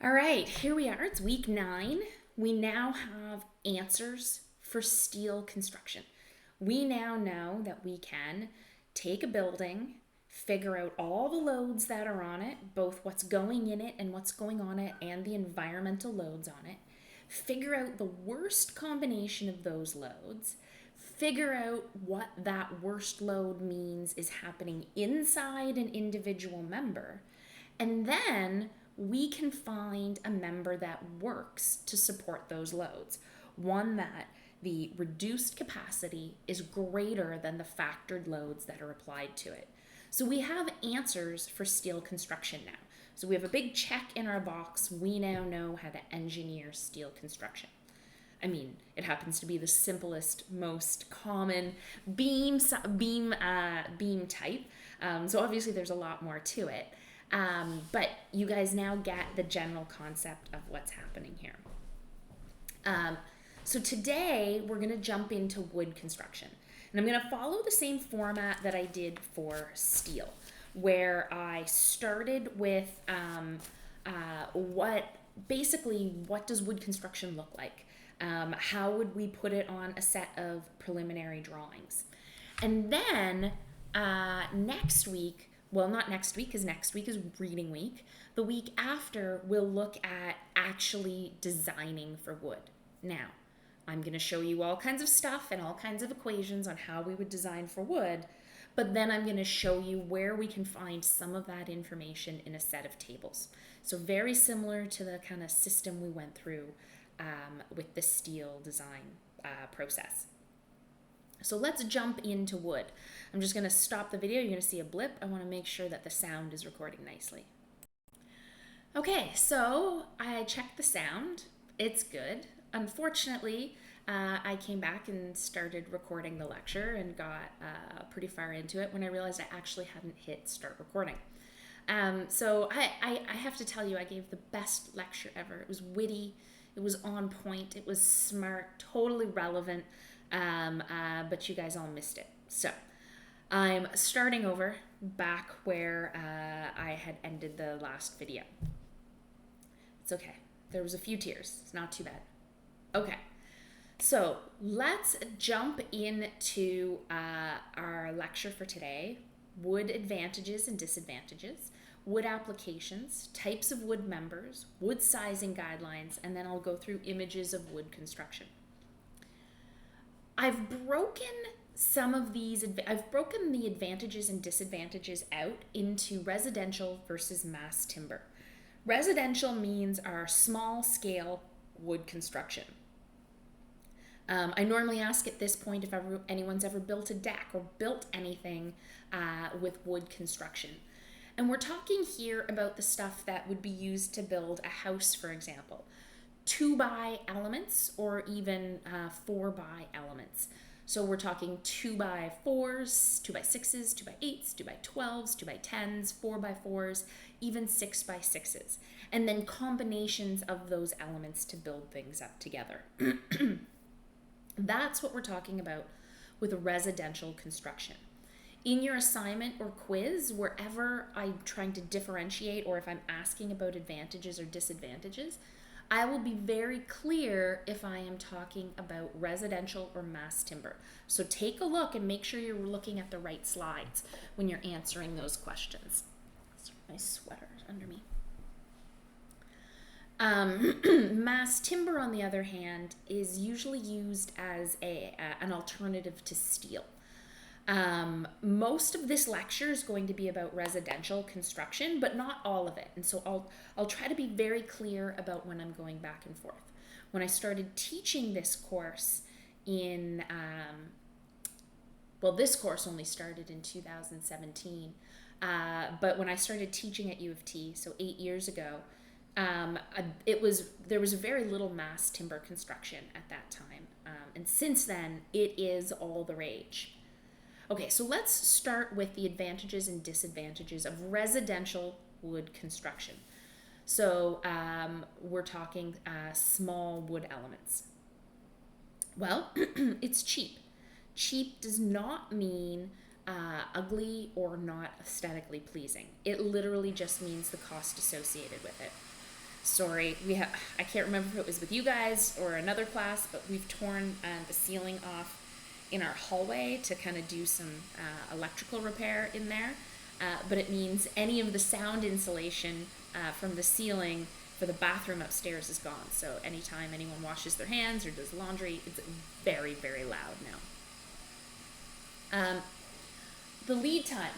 All right, here we are. It's week 9. We now have answers for steel construction. We now know that we can take a building, figure out all the loads that are on it, both what's going in it and what's going on it, and the environmental loads on it, figure out the worst combination of those loads, figure out what that worst load means is happening inside an individual member, and then we can find a member that works to support those loads. One that the reduced capacity is greater than the factored loads that are applied to it. So we have answers for steel construction now. So we have a big check in our box. We now know how to engineer steel construction. I mean, it happens to be the simplest, most common beam type. So obviously there's a lot more to it. But you guys now get the general concept of what's happening here. So today we're going to jump into wood construction. And I'm going to follow the same format that I did for steel, where I started with what does wood construction look like? How would we put it on a set of preliminary drawings? And then next week, well, not next week, because next week is reading week. The week after, we'll look at actually designing for wood. Now, I'm going to show you all kinds of stuff and all kinds of equations on how we would design for wood, but then I'm going to show you where we can find some of that information in a set of tables. So very similar to the kind of system we went through with the steel design process. So let's jump into wood. I'm just going to stop the video. You're going to see a blip. I want to make sure that the sound is recording nicely. Okay, so I checked the sound. It's good. Unfortunately, I came back and started recording the lecture and got pretty far into it when I realized I actually hadn't hit start recording. So I have to tell you, I gave the best lecture ever. It was witty. It was on point. It was smart, totally relevant. But you guys all missed it. So I'm starting over back where I had ended the last video. It's okay. There was a few tears. It's not too bad. Okay. So let's jump into our lecture for today. Wood advantages and disadvantages, wood applications, types of wood members, wood sizing guidelines, and then I'll go through images of wood construction. I've broken the advantages and disadvantages out into residential versus mass timber. Residential means our small scale wood construction. I normally ask at this point if anyone's ever built a deck or built anything with wood construction. And we're talking here about the stuff that would be used to build a house, for example. 2x elements or even 4x elements. So we're talking 2x4s, 2x6s, 2x8s, 2x12s, 2x10s, 4x4s, even 6x6s. And then combinations of those elements to build things up together. That's what we're talking about with residential construction. In your assignment or quiz, wherever I'm trying to differentiate or if I'm asking about advantages or disadvantages, I will be very clear if I am talking about residential or mass timber. So take a look and make sure you're looking at the right slides when you're answering those questions. My sweater under me. Mass timber, on the other hand, is usually used as an alternative to steel. Most of this lecture is going to be about residential construction, but not all of it. And so I'll try to be very clear about when I'm going back and forth. When I started teaching this course this course only started in 2017, but when I started teaching at U of T, so 8 years ago, there was very little mass timber construction at that time. And since then, it is all the rage. Okay, so let's start with the advantages and disadvantages of residential wood construction. So we're talking small wood elements. Well, it's cheap. Cheap does not mean ugly or not aesthetically pleasing. It literally just means the cost associated with it. story. I can't remember if it was with you guys or another class, but we've torn the ceiling off in our hallway to kind of do some electrical repair in there. But it means any of the sound insulation from the ceiling for the bathroom upstairs is gone. So anytime anyone washes their hands or does laundry, it's very, very loud now. The lead time.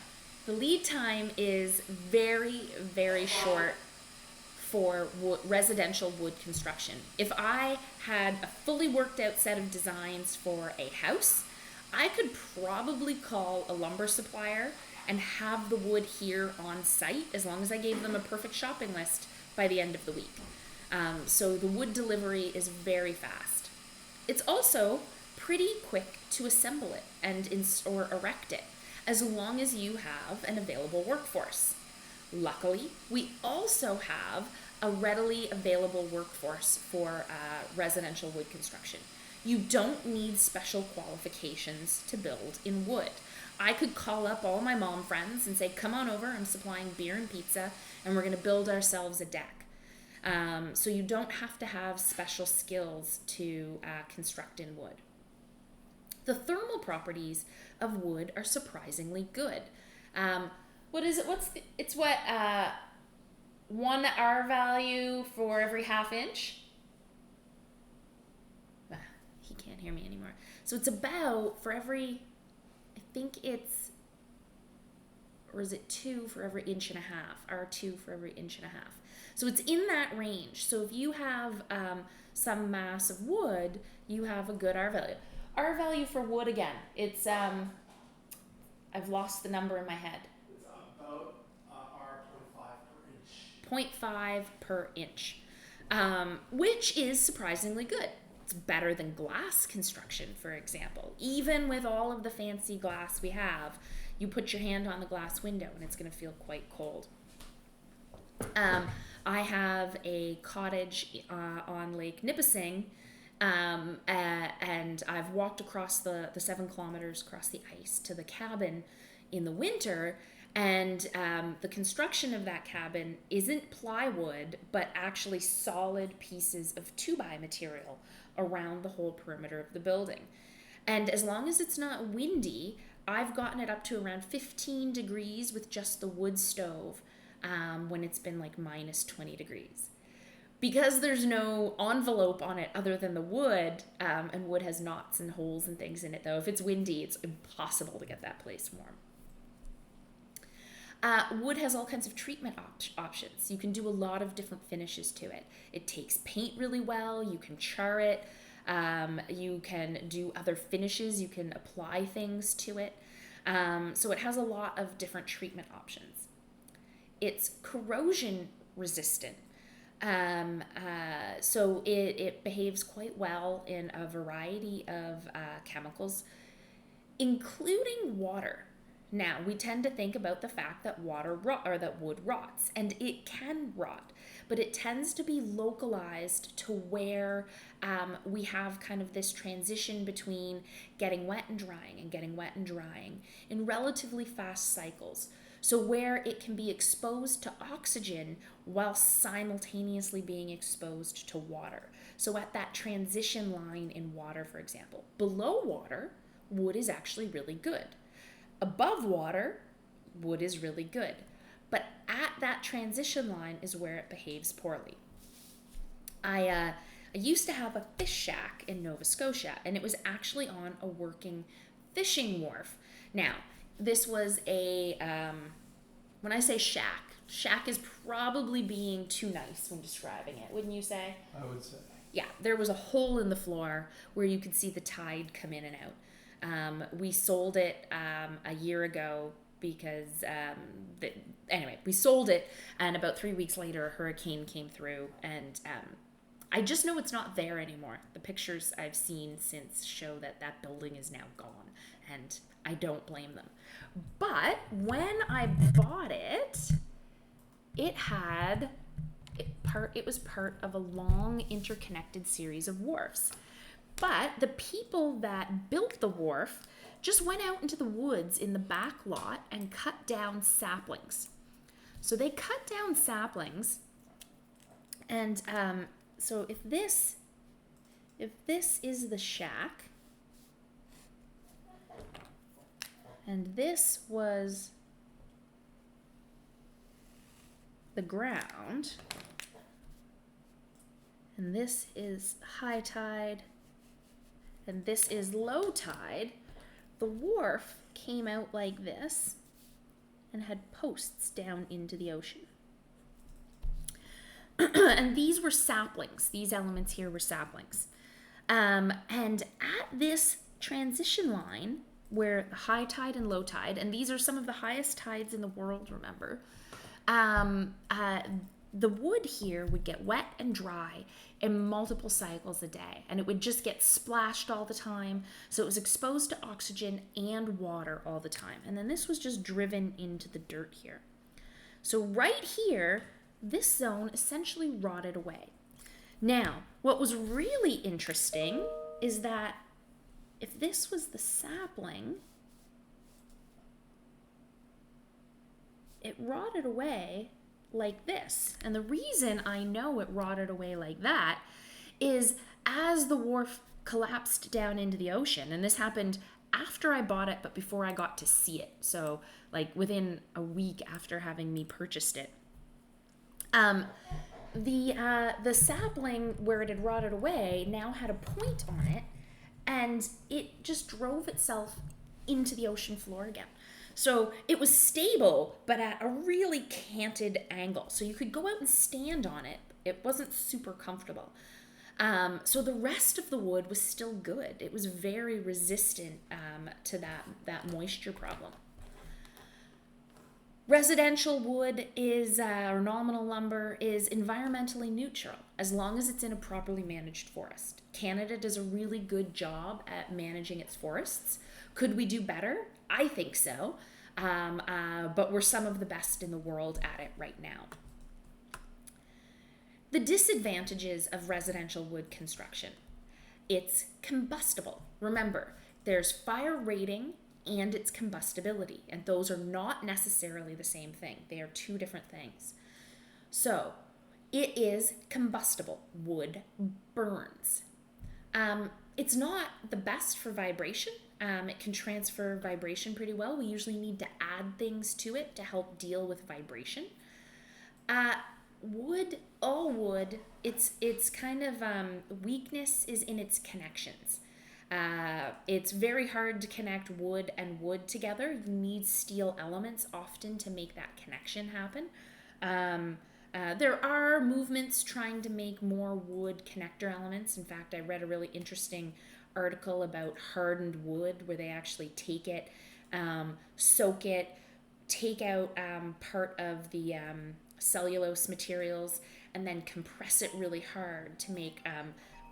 The lead time is very, very short for residential wood construction. If I had a fully worked out set of designs for a house, I could probably call a lumber supplier and have the wood here on site as long as I gave them a perfect shopping list by the end of the week. So the wood delivery is very fast. It's also pretty quick to assemble it and or erect it, as long as you have an available workforce. Luckily, we also have a readily available workforce for residential wood construction. You don't need special qualifications to build in wood. I could call up all my mom friends and say, come on over, I'm supplying beer and pizza, and we're going to build ourselves a deck. So you don't have to have special skills to construct in wood. The thermal properties of wood are surprisingly good. What is it? It's what, 1 R value for every ½ inch? He can't hear me anymore. So it's about for every, I think it's, or is it 2 for every 1.5 inches? R2 for every 1.5 inches. So it's in that range. So if you have some mass of wood, you have a good R value. R value for wood again, it's, I've lost the number in my head. It's about R.5 per inch. 0.5 per inch, which is surprisingly good. It's better than glass construction, for example. Even with all of the fancy glass we have, you put your hand on the glass window and it's going to feel quite cold. I have a cottage on Lake Nipissing, and I've walked across the 7 kilometers across the ice to the cabin in the winter, and the construction of that cabin isn't plywood, but actually solid pieces of 2x material around the whole perimeter of the building. And as long as it's not windy, I've gotten it up to around 15 degrees with just the wood stove when it's been like minus 20 degrees. Because there's no envelope on it other than the wood, and wood has knots and holes and things in it though. If it's windy, it's impossible to get that place warm. Wood has all kinds of treatment options. You can do a lot of different finishes to it. It takes paint really well. You can char it. You can do other finishes. You can apply things to it. So it has a lot of different treatment options. It's corrosion resistant. So it behaves quite well in a variety of chemicals, including water. Now, we tend to think about the fact that wood rots, and it can rot, but it tends to be localized to where we have kind of this transition between getting wet and drying and getting wet and drying in relatively fast cycles. So where it can be exposed to oxygen while simultaneously being exposed to water. So at that transition line in water, for example, below water, wood is actually really good. Above water, wood is really good. But at that transition line is where it behaves poorly. I used to have a fish shack in Nova Scotia, and it was actually on a working fishing wharf. Now, this was a, when I say shack is probably being too nice when describing it, wouldn't you say? I would say. Yeah, there was a hole in the floor where you could see the tide come in and out. We sold it a year ago because, anyway, we sold it, and about 3 weeks later, a hurricane came through, and I just know it's not there anymore. The pictures I've seen since show that that building is now gone, and I don't blame them. But when I bought it, it was part of a long interconnected series of wharfs. But the people that built the wharf just went out into the woods in the back lot and cut down saplings. So they cut down saplings, And so if this is the shack, and this was the ground, and this is high tide, and this is low tide, the wharf came out like this and had posts down into the ocean. And these were saplings. These elements here were saplings. And at this transition line, where the high tide and low tide, and these are some of the highest tides in the world, remember, the wood here would get wet and dry in multiple cycles a day, and it would just get splashed all the time. So it was exposed to oxygen and water all the time. And then this was just driven into the dirt here. So right here, this zone essentially rotted away. Now, what was really interesting is that if this was the sapling, it rotted away like this. And the reason I know it rotted away like that is as the wharf collapsed down into the ocean, and this happened after I bought it, but before I got to see it. So like within a week after having me purchased it. The sapling where it had rotted away now had a point on it, and it just drove itself into the ocean floor again. So it was stable, but at a really canted angle. So you could go out and stand on it. It wasn't super comfortable. So the rest of the wood was still good. It was very resistant to that moisture problem. Residential wood is, or nominal lumber, is environmentally neutral as long as it's in a properly managed forest. Canada does a really good job at managing its forests. Could we do better? I think so, but we're some of the best in the world at it right now. The disadvantages of residential wood construction. It's combustible. Remember, there's fire rating and its combustibility, and those are not necessarily the same thing. They are two different things. So it is combustible. Wood burns. It's not the best for vibration. It can transfer vibration pretty well. We usually need to add things to it to help deal with vibration. All wood, its kind of weakness is in its connections. It's very hard to connect wood and wood together. You need steel elements often to make that connection happen. There are movements trying to make more wood connector elements. In fact, I read a really interesting article about hardened wood where they actually take it, soak it, take out part of the cellulose materials, and then compress it really hard to make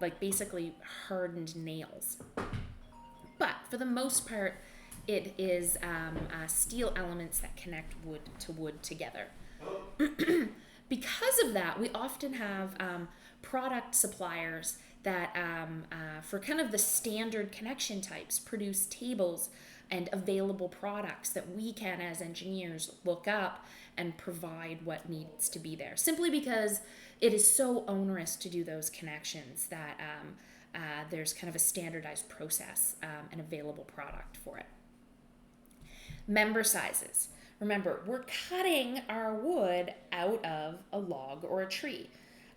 like basically hardened nails. But for the most part, it is steel elements that connect wood to wood together. Because of that, we often have product suppliers that for kind of the standard connection types produce tables and available products that we can, as engineers, look up and provide what needs to be there. Simply because it is so onerous to do those connections that there's kind of a standardized process and available product for it. Member sizes. Remember, we're cutting our wood out of a log or a tree.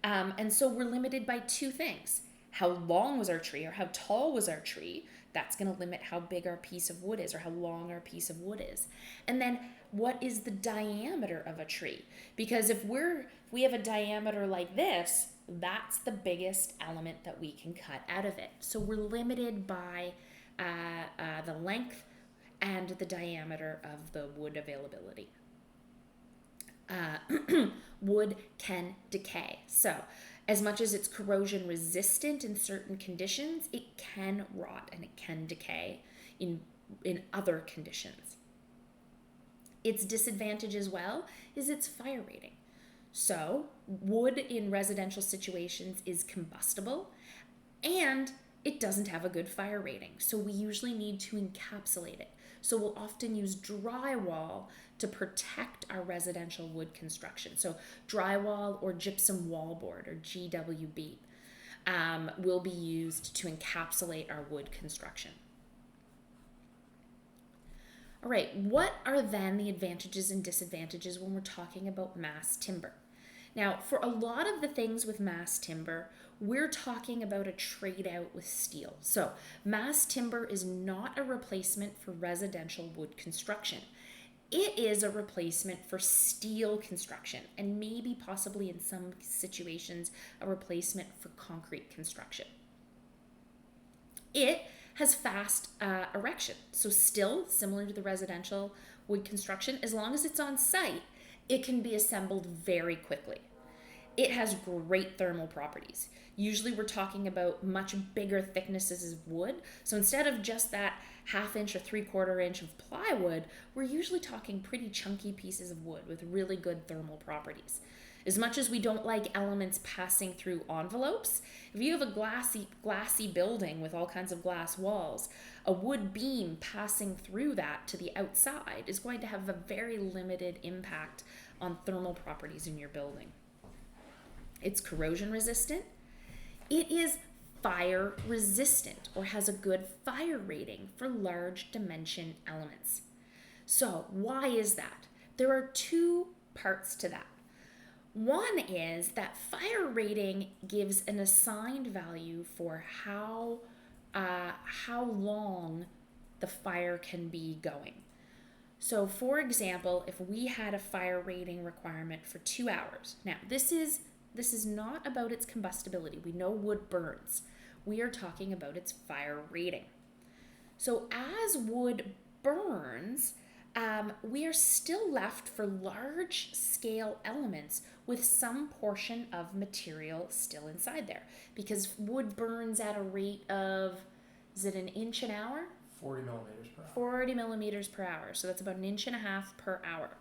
And so we're limited by two things. How long was our tree, or how tall was our tree? That's going to limit how big our piece of wood is, or how long our piece of wood is. And then what is the diameter of a tree? Because if we have a diameter like this, that's the biggest element that we can cut out of it. So we're limited by the length and the diameter of the wood availability. Wood can decay. So as much as it's corrosion resistant in certain conditions, it can rot and it can decay in other conditions. Its disadvantage as well is its fire rating. So wood in residential situations is combustible and it doesn't have a good fire rating. So we usually need to encapsulate it. So we'll often use drywall to protect our residential wood construction. So drywall or gypsum wallboard, or GWB, will be used to encapsulate our wood construction. All right, what are then the advantages and disadvantages when we're talking about mass timber? Now, for a lot of the things with mass timber, we're talking about a trade out with steel. So mass timber is not a replacement for residential wood construction. It is a replacement for steel construction, and maybe possibly in some situations a replacement for concrete construction. It has fast erection, so still similar to the residential wood construction, as long as it's on site, it can be assembled very quickly. It has great thermal properties. Usually we're talking about much bigger thicknesses of wood. So instead of just that 1/2 inch or 3/4 inch of plywood, we're usually talking pretty chunky pieces of wood with really good thermal properties. As much as we don't like elements passing through envelopes, if you have a glassy building with all kinds of glass walls, a wood beam passing through that to the outside is going to have a very limited impact on thermal properties in your building. It's corrosion resistant. It is fire resistant, or has a good fire rating for large dimension elements. So why is that? There are two parts to that. One is that fire rating gives an assigned value for how long the fire can be going. So for example, if we had a fire rating requirement for 2 hours, now this is not about its combustibility. We know wood burns. We are talking about its fire rating. So as wood burns, we are still left for large scale elements with some portion of material still inside there, because wood burns at a rate of, is it 1 inch an hour? 40 millimeters per hour. 40 millimeters per hour. So that's about 1.5 inches per hour.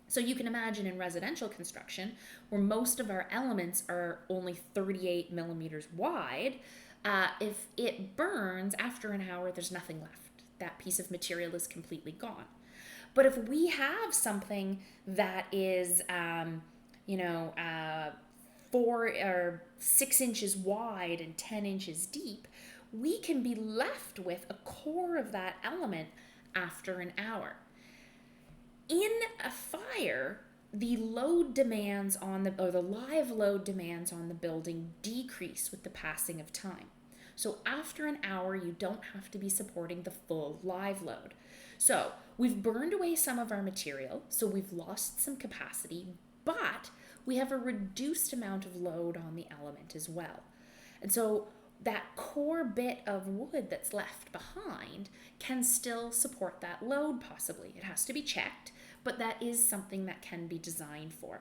So you can imagine in residential construction, where most of our elements are only 38 millimeters wide, if it burns after an hour, there's nothing left. That piece of material is completely gone. But if we have something that is, 4 or 6 inches wide and 10 inches deep, we can be left with a core of that element after an hour. In a fire, the load demands on the live load demands on the building decrease with the passing of time. So after an hour, you don't have to be supporting the full live load. So we've burned away some of our material, so we've lost some capacity, but we have a reduced amount of load on the element as well. And so that core bit of wood that's left behind can still support that load possibly. It has to be checked, but that is something that can be designed for.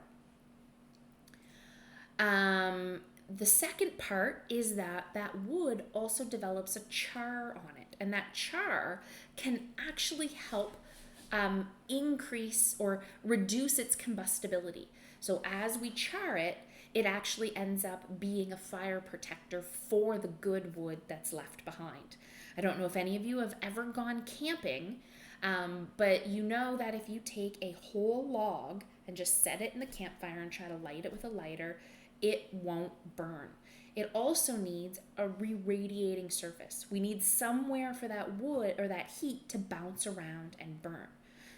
The second part is that wood also develops a char on it, and that char can actually help increase or reduce its combustibility. So as we char it, it actually ends up being a fire protector for the good wood that's left behind. I don't know if any of you have ever gone camping, but you know that if you take a whole log and just set it in the campfire and try to light it with a lighter, it won't burn. It also needs a re-radiating surface. We need somewhere for that wood or that heat to bounce around and burn.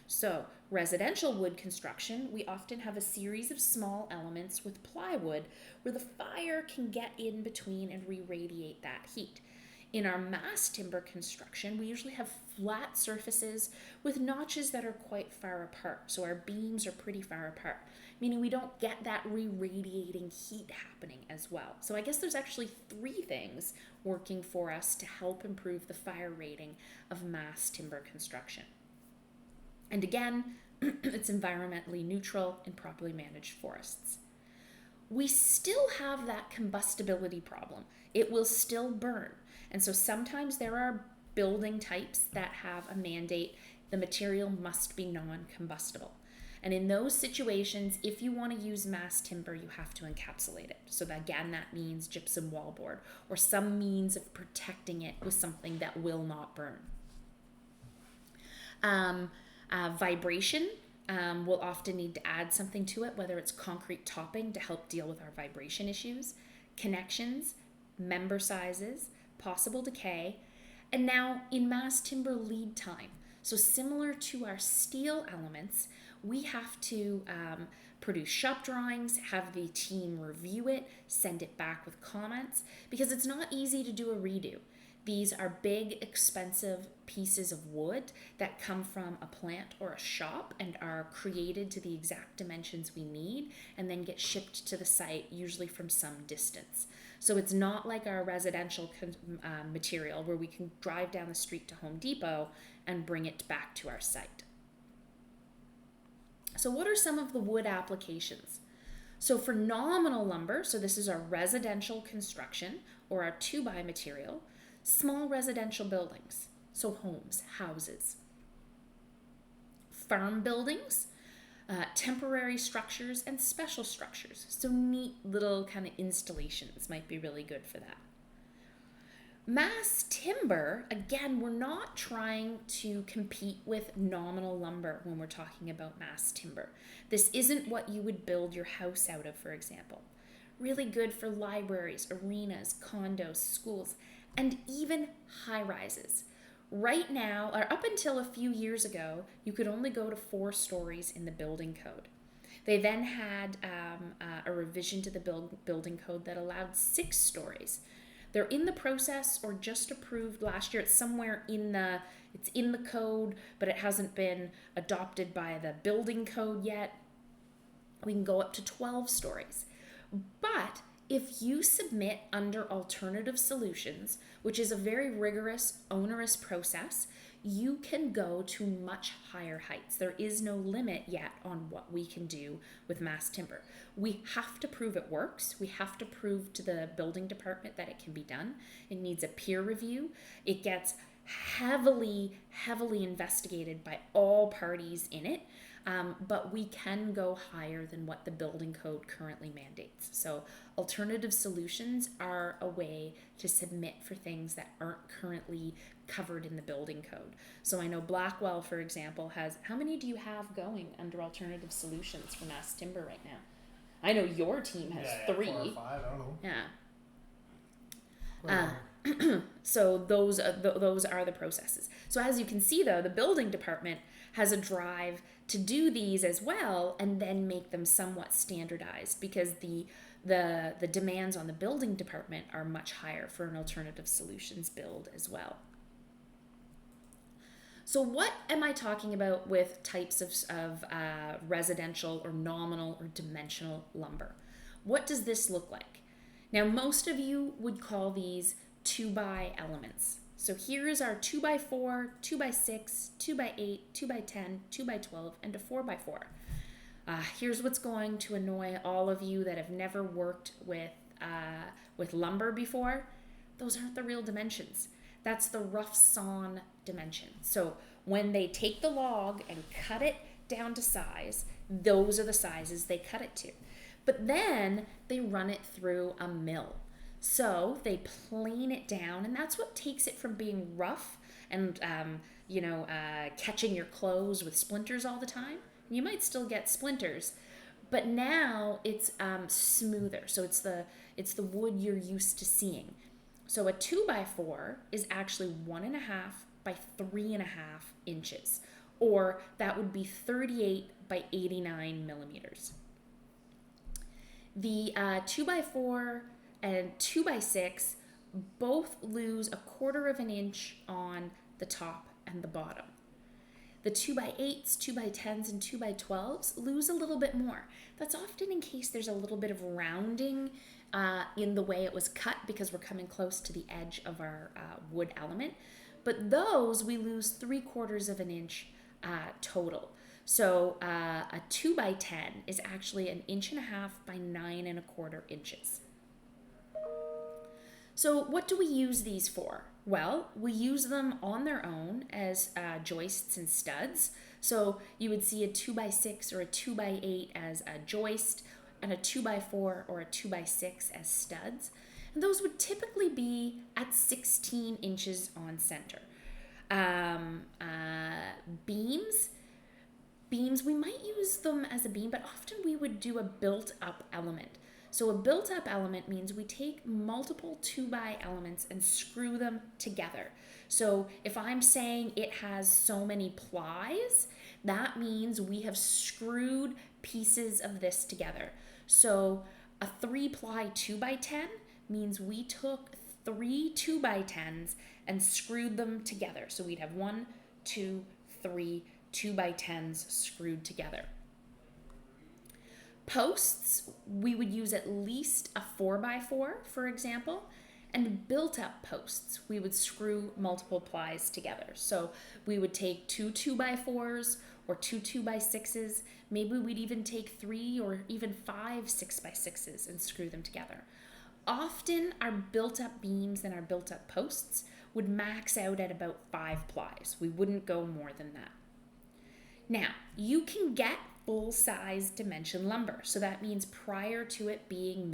So residential wood construction, we often have a series of small elements with plywood where the fire can get in between and re-radiate that heat. In our mass timber construction, we usually have flat surfaces with notches that are quite far apart. So our beams are pretty far apart, meaning we don't get that re-radiating heat happening as well. So I guess there's actually 3 things working for us to help improve the fire rating of mass timber construction. And again, it's environmentally neutral in properly managed forests. We still have that combustibility problem. It will still burn. And so sometimes there are building types that have a mandate, the material must be non-combustible. And in those situations, if you want to use mass timber, you have to encapsulate it. So that, again, that means gypsum wallboard or some means of protecting it with something that will not burn. Vibration, we'll often need to add something to it, whether it's concrete topping to help deal with our vibration issues, connections, member sizes, possible decay, and now in mass timber, lead time. So similar to our steel elements, we have to produce shop drawings, have the team review it, send it back with comments, because it's not easy to do a redo. These are big, expensive pieces of wood that come from a plant or a shop and are created to the exact dimensions we need and then get shipped to the site, usually from some distance. So it's not like our residential material where we can drive down the street to Home Depot and bring it back to our site. So what are some of the wood applications? So for nominal lumber, so this is our residential construction or our 2x material, small residential buildings, so homes, houses, farm buildings, temporary structures, and special structures. So neat little kind of installations might be really good for that. Mass timber, again, we're not trying to compete with nominal lumber when we're talking about mass timber. This isn't what you would build your house out of, for example. Really good for libraries, arenas, condos, schools, and even high rises. Right now, or up until a few years ago, you could only go to 4 stories in the building code. They then had a revision to the building code that allowed 6 stories. They're in the process or just approved last year. It's somewhere it's in the code, but it hasn't been adopted by the building code yet. We can go up to 12 stories. But if you submit under alternative solutions, which is a very rigorous, onerous process, you can go to much higher heights. There is no limit yet on what we can do with mass timber. We have to prove it works. We have to prove to the building department that it can be done. It needs a peer review. It gets heavily investigated by all parties in it. But we can go higher than what the building code currently mandates. So alternative solutions are a way to submit for things that aren't currently covered in the building code. So I know Blackwell, for example, has, how many do you have going under alternative solutions for mass timber right now? I know your team has 3. 4 or 5, I don't know. Yeah. So those are the processes. So as you can see, though, the building department has a drive to do these as well and then make them somewhat standardized, because the demands on the building department are much higher for an alternative solutions build as well. So what am I talking about with types of residential or nominal or dimensional lumber? What does this look like? Now, most of you would call these 2x elements. So here is our 2x4, 2x6, 2x8, 2x10, 2x12, and a 4x4. Here's what's going to annoy all of you that have never worked with lumber before. Those aren't the real dimensions. That's the rough sawn dimension. So when they take the log and cut it down to size, those are the sizes they cut it to. But then they run it through a mill. So they plane it down, and that's what takes it from being rough and, catching your clothes with splinters all the time. You might still get splinters, but now it's smoother. So it's the wood you're used to seeing. So a 2x4 is actually 1.5 by 3.5 inches, or that would be 38 by 89 millimeters. The 2x4 and 2x6 both lose 1/4 of an inch on the top and the bottom. The 2x8s, 2x10s, and 2x12s lose a little bit more. That's often in case there's a little bit of rounding in the way it was cut, because we're coming close to the edge of our wood element. But those we lose 3/4 of an inch total. So a 2x10 is actually 1.5 inches by 9.25 inches. So what do we use these for? Well, we use them on their own as joists and studs. So you would see a 2x6 or a 2x8 as a joist, and a 2x4 or a 2x6 as studs. And those would typically be at 16 inches on center. Beams. Beams, we might use them as a beam, but often we would do a built-up element. So a built-up element means we take multiple 2x elements and screw them together. So if I'm saying it has so many plies, that means we have screwed pieces of this together. So a 3-ply 2x10 means we took 3 2x10s and screwed them together. So we'd have 1, 2, 3 2x10s screwed together. Posts, we would use at least a 4x4, for example, and built-up posts, we would screw multiple plies together. So we would take 2 2x4s or 2 2x6s. Maybe we'd even take 3 or even 5 6x6s and screw them together. Often our built-up beams and our built-up posts would max out at about 5 plies. We wouldn't go more than that. Now, you can get full-size dimension lumber. So that means prior to it being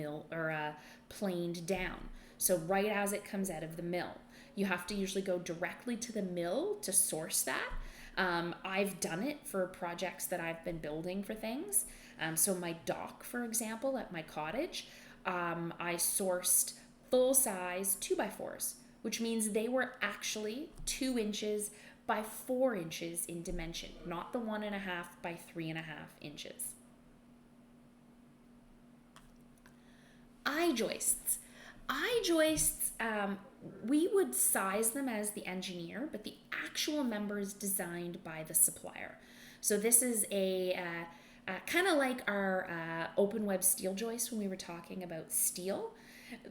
planed down. So right as it comes out of the mill. You have to usually go directly to the mill to source that. I've done it for projects that I've been building for things. So my dock, for example, at my cottage, I sourced full-size 2x4s, which means they were actually 2 inches by 4 inches in dimension, not the 1.5 by 3.5 inches. I-joists. I-joists, we would size them as the engineer, but the actual member is designed by the supplier. So this is a kind of like our open web steel joist when we were talking about steel.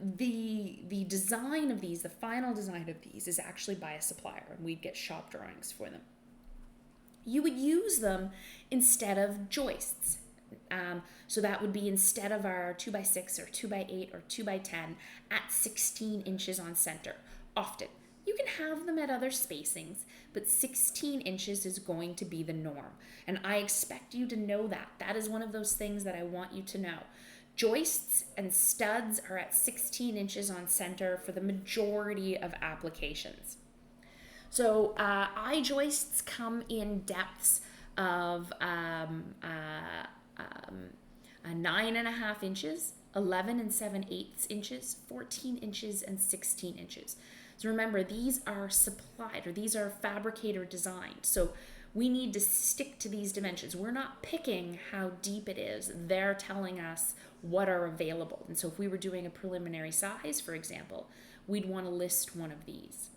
The design of these, the final design of these, is actually by a supplier, and we'd get shop drawings for them. You would use them instead of joists. So that would be instead of our 2x6 or 2x8 or 2x10 at 16 inches on center. Often. You can have them at other spacings, but 16 inches is going to be the norm. And I expect you to know that. That is one of those things that I want you to know. Joists and studs are at 16 inches on center for the majority of applications. So I-joists come in depths of 9.5 inches, 11 7/8 inches, 14 inches, and 16 inches. So remember, these are supplied, or these are fabricator designed. So we need to stick to these dimensions. We're not picking how deep it is. They're telling us what are available. And so if we were doing a preliminary size, for example, we'd want to list one of these.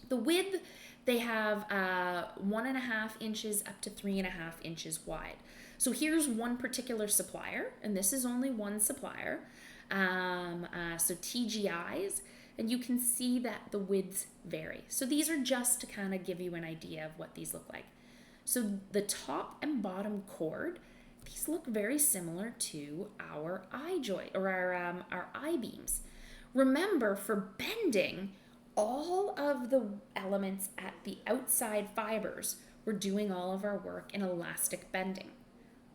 The width, they have 1.5 inches up to 3.5 inches wide. So here's one particular supplier, and this is only one supplier. So TGIs, and you can see that the widths vary. So these are just to kind of give you an idea of what these look like. So the top and bottom chord, these look very similar to our I-joist or our I-beams. Remember, for bending, all of the elements at the outside fibers, we're doing all of our work in elastic bending.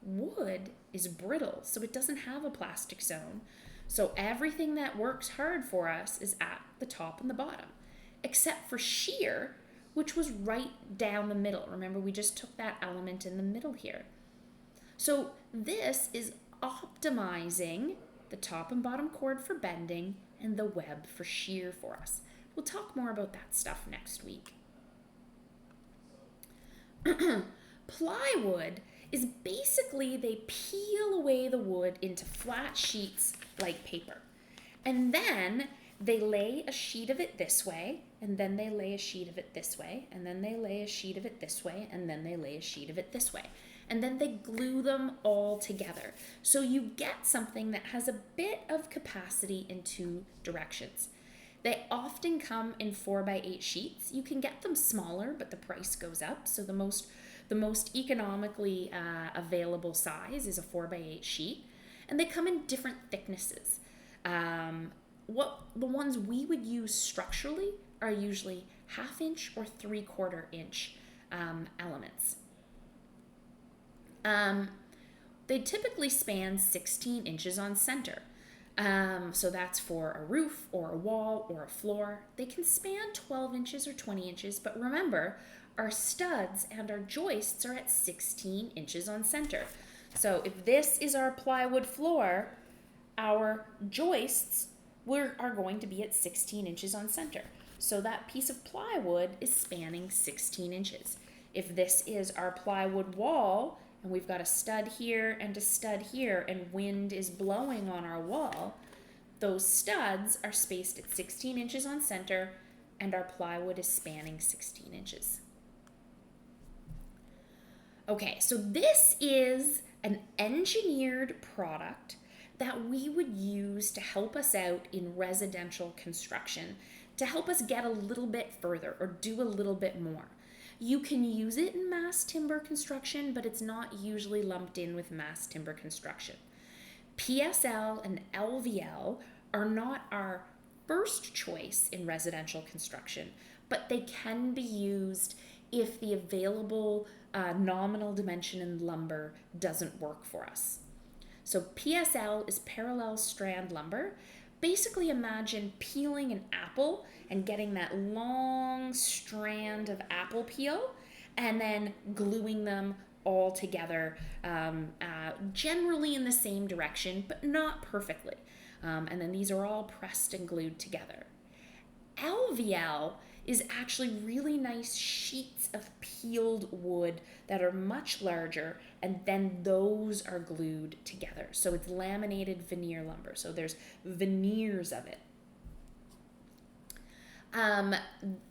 Wood is brittle, so it doesn't have a plastic zone. So everything that works hard for us is at the top and the bottom, except for shear, which was right down the middle. Remember, we just took that element in the middle here. So this is optimizing the top and bottom chord for bending and the web for shear for us. We'll talk more about that stuff next week. Plywood is basically they peel away the wood into flat sheets like paper. And then they lay a sheet of it this way, and then they lay a sheet of it this way, and then they lay a sheet of it this way, and then they lay a sheet of it this way. And then they glue them all together. So you get something that has a bit of capacity in two directions. They often come in 4x8 sheets. You can get them smaller, but the price goes up. So the most economically available size is a 4x8 sheet, and they come in different thicknesses. The ones we would use structurally are usually 1/2 inch or 3/4 inch elements. They typically span 16 inches on center. So that's for a roof or a wall or a floor. They can span 12 inches or 20 inches, but remember, our studs and our joists are at 16 inches on center. So if this is our plywood floor, our joists are going to be at 16 inches on center. So that piece of plywood is spanning 16 inches. If this is our plywood wall, and we've got a stud here and a stud here, and wind is blowing on our wall, those studs are spaced at 16 inches on center, and our plywood is spanning 16 inches. Okay, so this is an engineered product that we would use to help us out in residential construction, to help us get a little bit further or do a little bit more. You can use it in mass timber construction, but it's not usually lumped in with mass timber construction. Psl and Lvl are not our first choice in residential construction, but they can be used if the available nominal dimension in lumber doesn't work for us. So Psl is parallel strand lumber. Basically imagine peeling an apple and getting that long strand of apple peel and then gluing them all together, generally in the same direction, but not perfectly. And then these are all pressed and glued together. Lvl is actually really nice sheets of peeled wood that are much larger, and then those are glued together. So it's laminated veneer lumber. So there's veneers of it.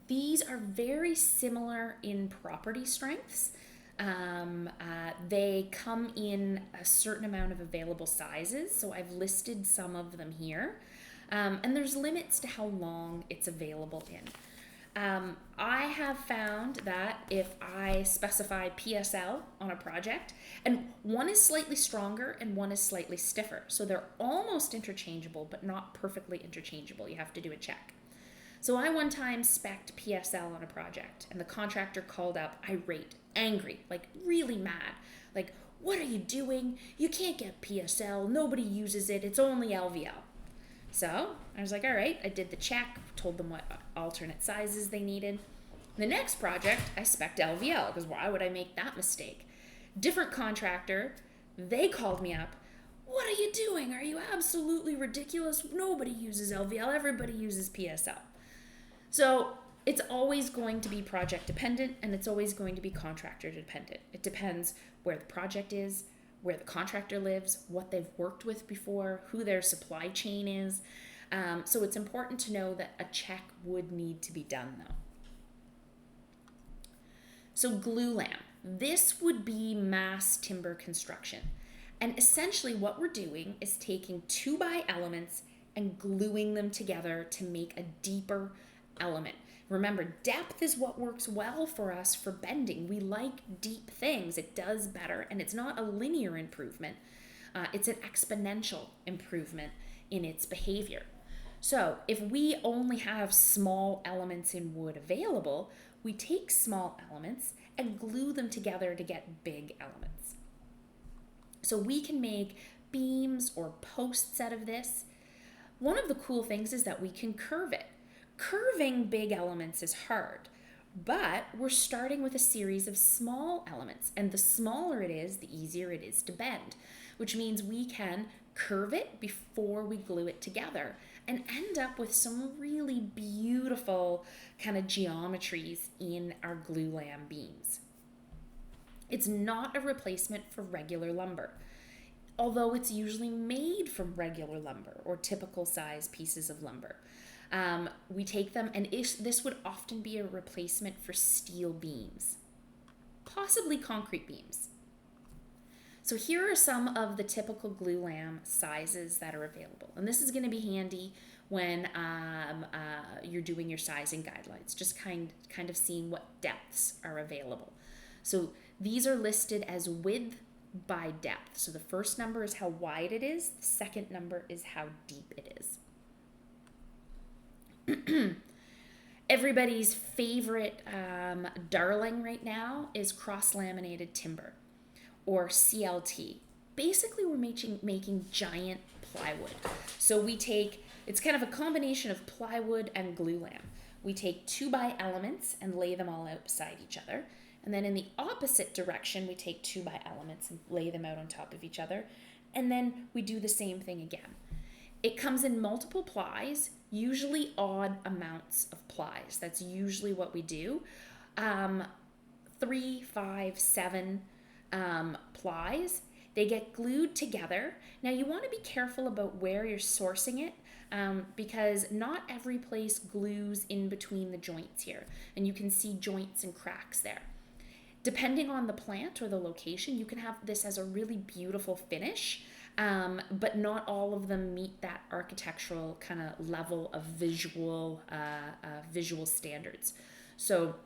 These are very similar in property strengths. They come in a certain amount of available sizes, so I've listed some of them here. And there's limits to how long it's available in. I have found that if I specify Psl on a project, and one is slightly stronger and one is slightly stiffer, so they're almost interchangeable, but not perfectly interchangeable. You have to do a check. So I one time spec'd Psl on a project, and the contractor called up irate, angry, like really mad. Like, what are you doing? You can't get Psl. Nobody uses it. It's only Lvl. So I was like, all right, I did the check, told them what alternate sizes they needed. The next project, I spec'd Lvl, because why would I make that mistake? Different contractor, they called me up. What are you doing? Are you absolutely ridiculous? Nobody uses Lvl. Everybody uses Psl. So it's always going to be project dependent, and it's always going to be contractor dependent. It depends where the project is, where the contractor lives, what they've worked with before, who their supply chain is. So it's important to know that a check would need to be done though. So glulam, this would be mass timber construction. And essentially what we're doing is taking 2x elements and gluing them together to make a deeper element. Remember, depth is what works well for us for bending. We like deep things. It does better, and it's not a linear improvement. It's an exponential improvement in its behavior. So if we only have small elements in wood available, we take small elements and glue them together to get big elements. So we can make beams or posts out of this. One of the cool things is that we can curve it. Curving big elements is hard, but we're starting with a series of small elements, and the smaller it is, the easier it is to bend, which means we can curve it before we glue it together and end up with some really beautiful kind of geometries in our glulam beams. It's not a replacement for regular lumber, although it's usually made from regular lumber or typical size pieces of lumber. We take them, and this would often be a replacement for steel beams, possibly concrete beams. So here are some of the typical glulam sizes that are available. And this is going to be handy when you're doing your sizing guidelines, just kind of seeing what depths are available. So these are listed as width by depth. So the first number is how wide it is. The second number is how deep it is. Everybody's favorite darling right now is cross-laminated timber, or CLT. Basically, we're making giant plywood. So it's kind of a combination of plywood and glulam. We take 2x elements and lay them all out beside each other. And then in the opposite direction, we take 2x elements and lay them out on top of each other. And then we do the same thing again. It comes in multiple plies, usually odd amounts of plies. That's usually what we do. 3, 5, 7 plies. They get glued together. Now you want to be careful about where you're sourcing it because not every place glues in between the joints here. And you can see joints and cracks there. Depending on the plant or the location, you can have this as a really beautiful finish, but not all of them meet that architectural kind of level of visual standards. So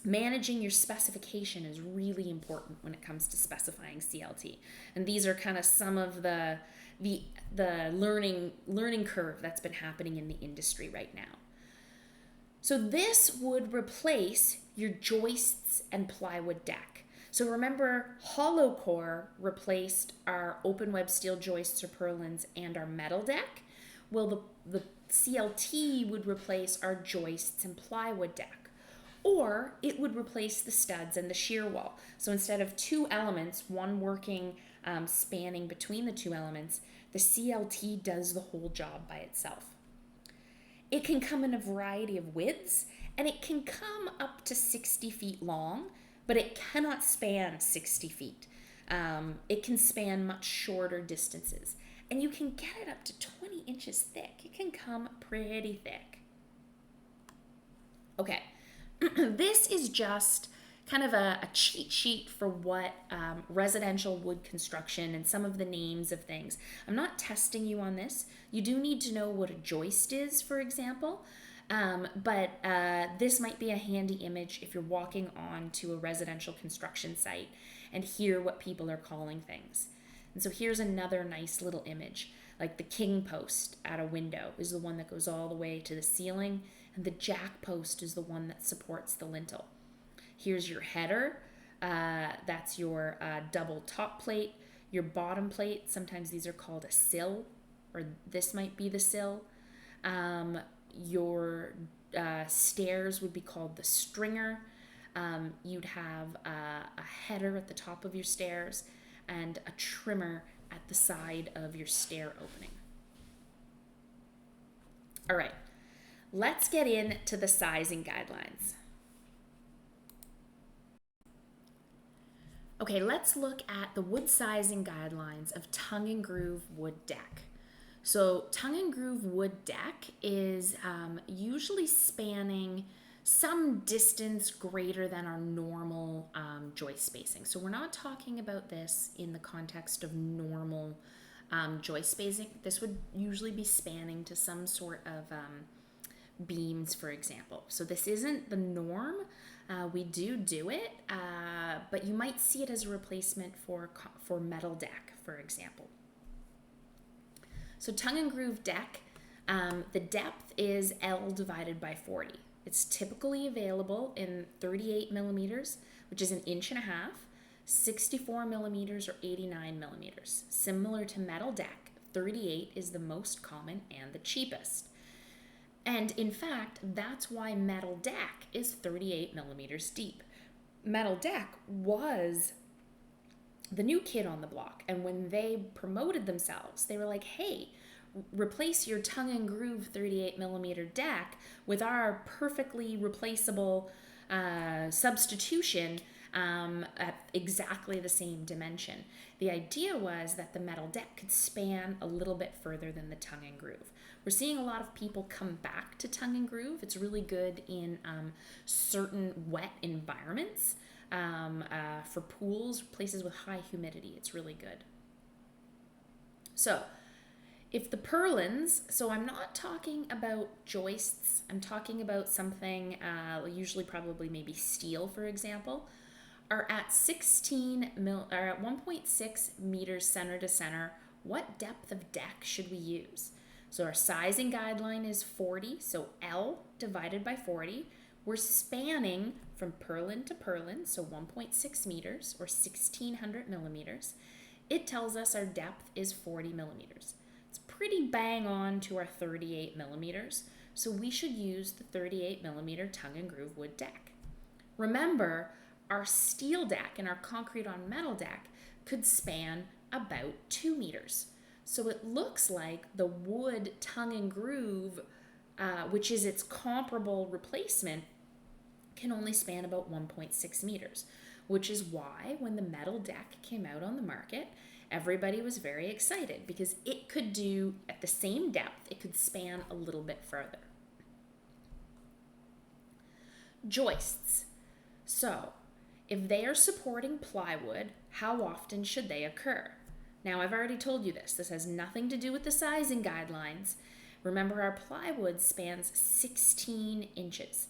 managing your specification is really important when it comes to specifying CLT. And these are kind of some of the learning curve that's been happening in the industry right now. So this would replace your joists and plywood deck. So remember, hollow core replaced our open web steel joists or purlins and our metal deck. Well, the CLT would replace our joists and plywood deck. Or it would replace the studs and the shear wall. So instead of 2 elements, one working spanning between the 2 elements, the CLT does the whole job by itself. It can come in a variety of widths, and it can come up to 60 feet long, but it cannot span 60 feet. It can span much shorter distances, and you can get it up to 20 inches thick. It can come pretty thick. Okay, this is just kind of a cheat sheet for what residential wood construction and some of the names of things. I'm not testing you on this. You do need to know what a joist is, for example, but this might be a handy image if you're walking on to a residential construction site and hear what people are calling things. And so here's another nice little image. Like the king post at a window is the one that goes all the way to the ceiling, and the jack post is the one that supports the lintel. Here's your header. That's your double top plate. Your bottom plate, sometimes these are called a sill, or this might be the sill. Your stairs would be called the stringer. You'd have a header at the top of your stairs and a trimmer at the side of your stair opening. All right, let's get into the sizing guidelines. Okay, let's look at the wood sizing guidelines of tongue and groove wood deck. So tongue and groove wood deck is usually spanning some distance greater than our normal joist spacing. So we're not talking about this in the context of normal joist spacing. This would usually be spanning to some sort of beams, for example. So this isn't the norm. We do it, but you might see it as a replacement for metal deck, for example. So tongue and groove deck, the depth is L divided by 40. It's typically available in 38 millimeters, which is 1.5 inches, 64 millimeters, or 89 millimeters. Similar to metal deck, 38 is the most common and the cheapest. And in fact, that's why metal deck is 38 millimeters deep. Metal deck was the new kid on the block. And when they promoted themselves, they were like, hey, replace your tongue and groove 38 millimeter deck with our perfectly replaceable substitution at exactly the same dimension. The idea was that the metal deck could span a little bit further than the tongue and groove. We're seeing a lot of people come back to tongue and groove. It's really good in certain wet environments, for pools, places with high humidity. It's really good. So if the purlins, so I'm not talking about joists, I'm talking about something, usually probably maybe steel, for example, are at 1.6 meters center to center, what depth of deck should we use? So our sizing guideline is 40, so L divided by 40. We're spanning from purlin to purlin, so 1.6 meters or 1,600 millimeters. It tells us our depth is 40 millimeters. bang on to our 38 millimeters, so we should use the 38 millimeter tongue and groove wood deck. Remember, our steel deck and our concrete on metal deck could span about 2 meters. So it looks like the wood tongue and groove, which is its comparable replacement, can only span about 1.6 meters, which is why when the metal deck came out on the market, everybody was very excited because it could do, at the same depth, it could span a little bit further. Joists. So, if they are supporting plywood, how often should they occur? Now, I've already told you this. This has nothing to do with the sizing guidelines. Remember, our plywood spans 16 inches.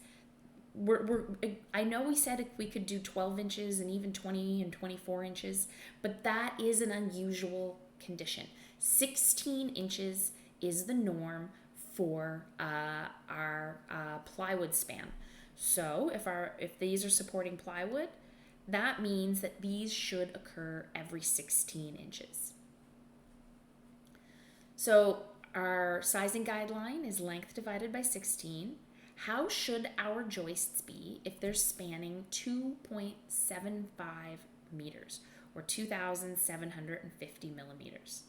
I know we said we could do 12 inches and even 20 and 24 inches, but that is an unusual condition. 16 inches is the norm for our plywood span. So if these are supporting plywood, that means that these should occur every 16 inches. So our sizing guideline is length divided by 16. How should our joists be if they're spanning 2.75 meters or 2,750 millimeters?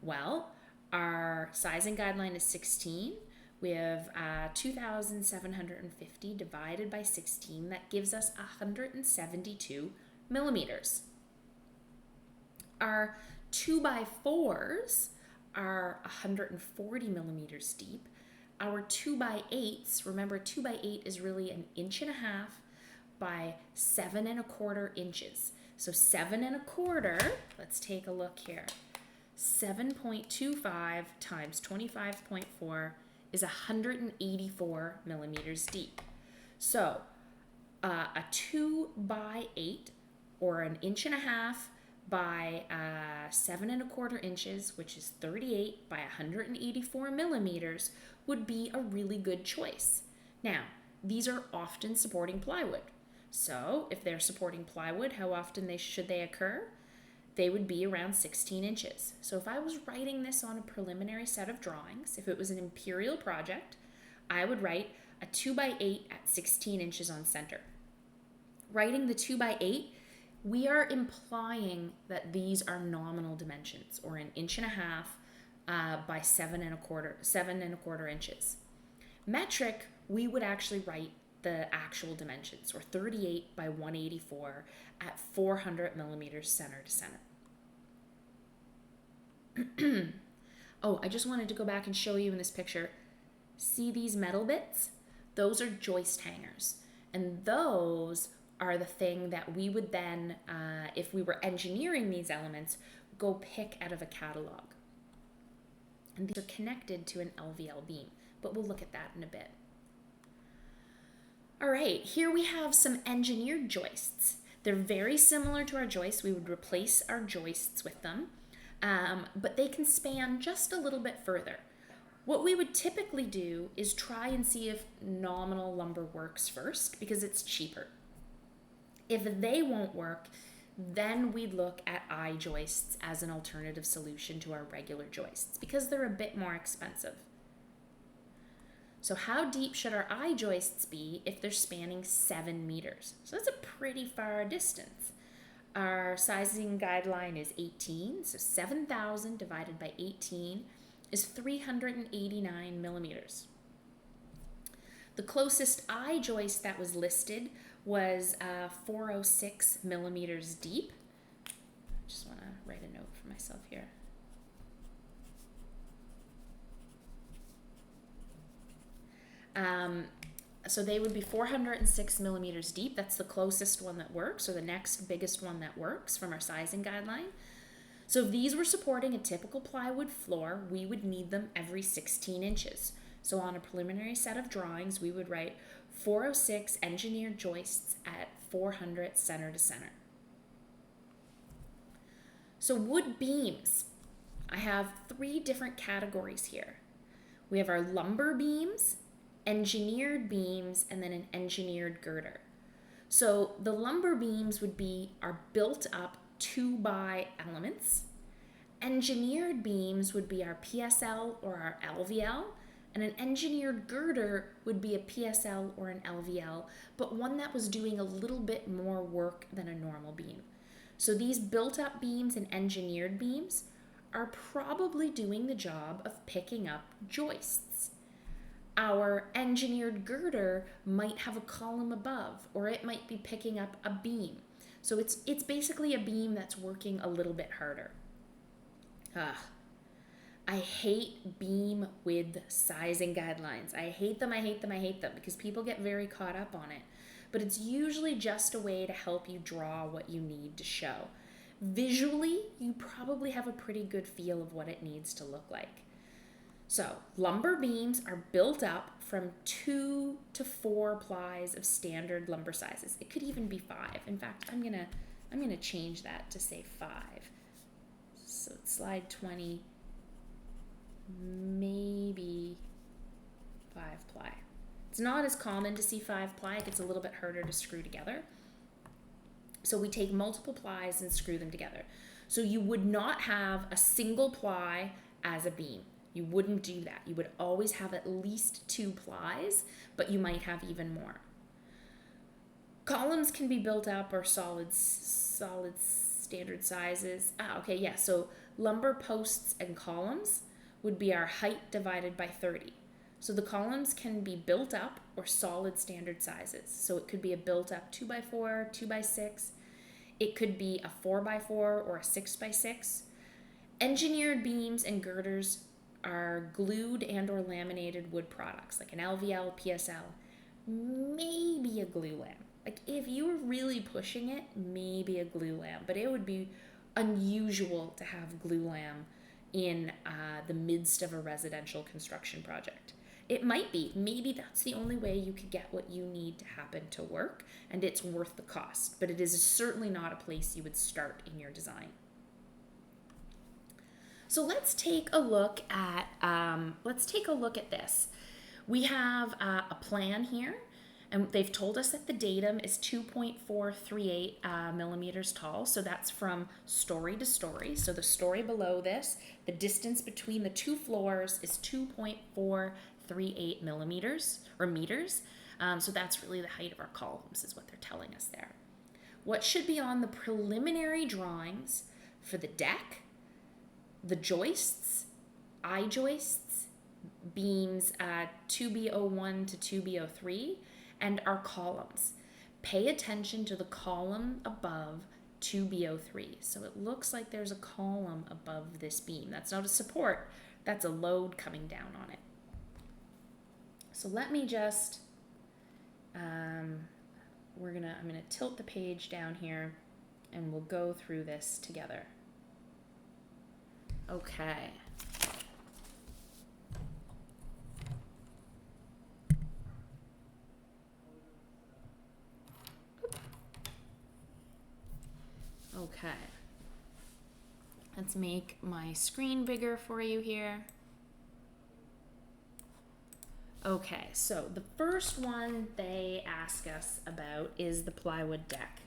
Well, our sizing guideline is 16. We have 2,750 divided by 16. That gives us 172 millimeters. Our 2x4s are 140 millimeters deep. Our 2x8s, remember 2x8 is really 1.5 inches by 7.25 inches. So 7.25, let's take a look here. 7.25 times 25.4 is 184 millimeters deep. So a 2x8 or 1.5 inches by 7.25 inches, which is 38 by 184 millimeters, would be a really good choice. Now, these are often supporting plywood. So if they're supporting plywood, how often should they occur? They would be around 16 inches. So if I was writing this on a preliminary set of drawings, if it was an imperial project, I would write a 2x8 at 16 inches on center. Writing the 2x8, we are implying that these are nominal dimensions, or 1.5 inches by 7.25 inches. Metric, we would actually write the actual dimensions, or 38 by 184 at 400 millimeters center to center. Oh, I just wanted to go back and show you in this picture. See these metal bits? Those are joist hangers. And those are the thing that we would then, if we were engineering these elements, go pick out of a catalog. And these are connected to an LVL beam, but we'll look at that in a bit. All right, here we have some engineered joists. They're very similar to our joists. We would replace our joists with them, but they can span just a little bit further. What we would typically do is try and see if nominal lumber works first, because it's cheaper. If they won't work, then we'd look at I-joists as an alternative solution to our regular joists, because they're a bit more expensive. So how deep should our I-joists be if they're spanning 7 meters? So that's a pretty far distance. Our sizing guideline is 18, so 7,000 divided by 18 is 389 millimeters. The closest I-joist that was listed was 406 millimeters deep. I just want to write a note for myself here. So they would be 406 millimeters deep. That's the closest one that works, or the next biggest one that works from our sizing guideline. So if these were supporting a typical plywood floor, we would need them every 16 inches. So on a preliminary set of drawings, we would write 406 engineered joists at 400 center to center. So wood beams. I have 3 different categories here. We have our lumber beams, engineered beams, and then an engineered girder. So the lumber beams would be our built up 2x elements, engineered beams would be our PSL or our LVL, and an engineered girder would be a PSL or an LVL, but one that was doing a little bit more work than a normal beam. So these built-up beams and engineered beams are probably doing the job of picking up joists. Our engineered girder might have a column above, or it might be picking up a beam. So it's basically a beam that's working a little bit harder. I hate beam width sizing guidelines. I hate them because people get very caught up on it. But it's usually just a way to help you draw what you need to show. Visually, you probably have a pretty good feel of what it needs to look like. So, lumber beams are built up from 2 to 4 plies of standard lumber sizes. It could even be 5. In fact, I'm gonna change that to say 5. So slide 20, maybe 5 ply. It's not as common to see 5 ply. It gets a little bit harder to screw together. So we take multiple plies and screw them together. So you would not have a single ply as a beam. You wouldn't do that. You would always have at least 2 plies, but you might have even more. Columns can be built up or solid standard sizes. So lumber posts and columns would be our height divided by 30. So the columns can be built up or solid standard sizes. So it could be a built up 2x4, 2x6. It could be a 4x4 or a 6x6. Engineered beams and girders are glued and or laminated wood products like an LVL, PSL, maybe a glue lamp. Like if you were really pushing it, maybe a glue lamp, but it would be unusual to have glue lamp in the midst of a residential construction project. It might be, maybe that's the only way you could get what you need to happen to work, and it's worth the cost, but it is certainly not a place you would start in your design. So let's take a look at this. We have a plan here, and they've told us that the datum is 2.438 millimeters tall. So that's from story to story. So the story below this, the distance between the 2 floors is 2.438 millimeters or meters. So that's really the height of our columns is what they're telling us there. What should be on the preliminary drawings for the deck, the joists, I-joists, beams 2B01 to 2B03, and our columns. Pay attention to the column above 2B03. So it looks like there's a column above this beam. That's not a support, that's a load coming down on it. So let me just, I'm gonna tilt the page down here and we'll go through this together. Okay. Okay. Let's make my screen bigger for you here. Okay, so the first one they ask us about is the plywood deck.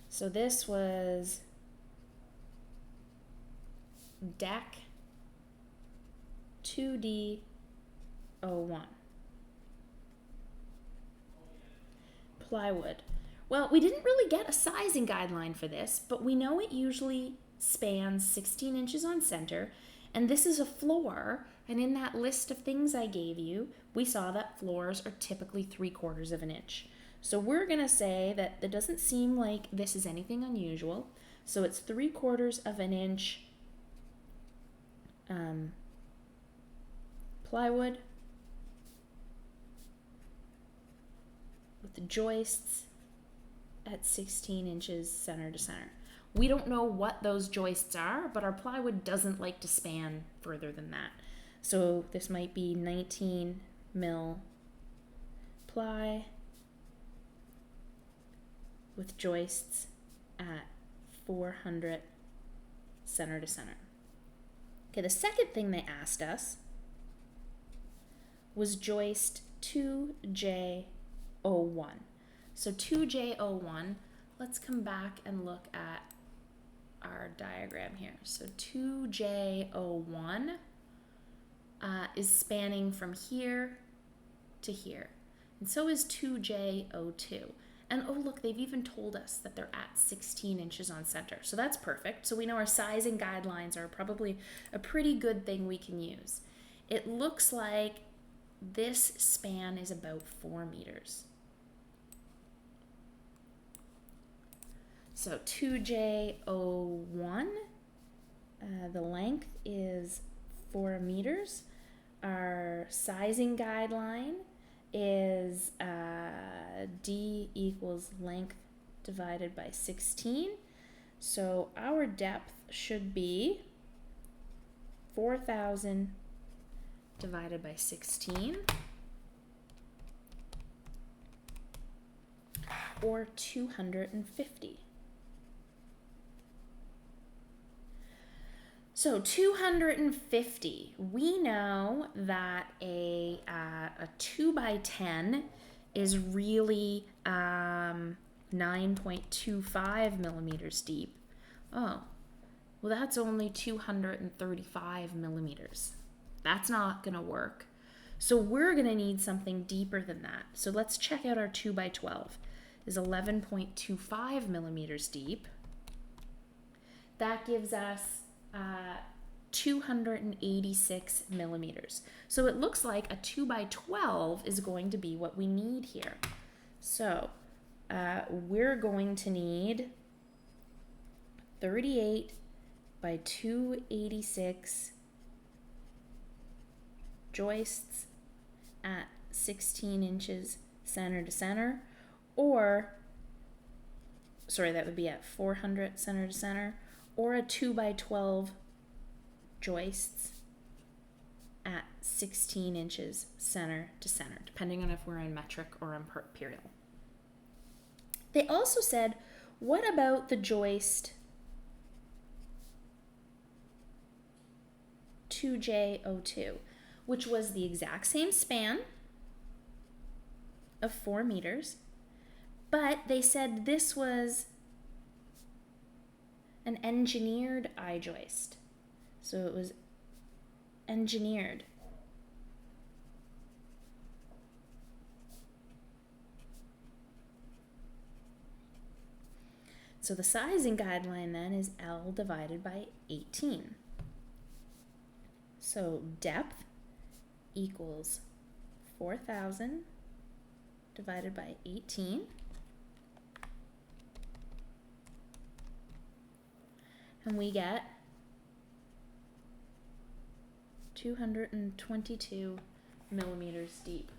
So this was deck 2D01. Plywood. Well, we didn't really get a sizing guideline for this, but we know it usually spans 16 inches on center, and this is a floor, and in that list of things I gave you, we saw that floors are typically 3/4 of an inch. So we're gonna say that it doesn't seem like this is anything unusual, so it's 3/4 of an inch plywood with the joists at 16 inches center to center. We don't know what those joists are, but our plywood doesn't like to span further than that. So this might be 19 mil ply with joists at 400 center to center. Okay, the second thing they asked us was joist 2J01. So 2J01, let's come back and look at our diagram here. So 2J01 is spanning from here to here. And so is 2J02. And oh look, they've even told us that they're at 16 inches on center. So that's perfect. So we know our sizing guidelines are probably a pretty good thing we can use. It looks like this span is about 4 meters. So 2J01, the length is 4 meters. Our sizing guideline is D equals length divided by 16. So our depth should be 4,000 divided by 16, or 250. So 250, we know that a 2x10 is really 9.25 millimeters deep. Oh, well that's only 235 millimeters. That's not gonna work. So we're gonna need something deeper than that. So let's check out our 2x12. Is 11.25 millimeters deep. That gives us 286 millimeters. So it looks like a 2x12 is going to be what we need here. So we're going to need 38 by 286 joists at 16 inches center to center, or, sorry, that would be at 400 center to center, or a 2x12 joists at 16 inches center to center, depending on if we're in metric or imperial. They also said, what about the joist 2J02, which was the exact same span of 4 meters, but they said this was an engineered I-joist. So it was engineered. So the sizing guideline then is L divided by 18. So depth equals 4,000 divided by 18. And we get 222 millimeters deep.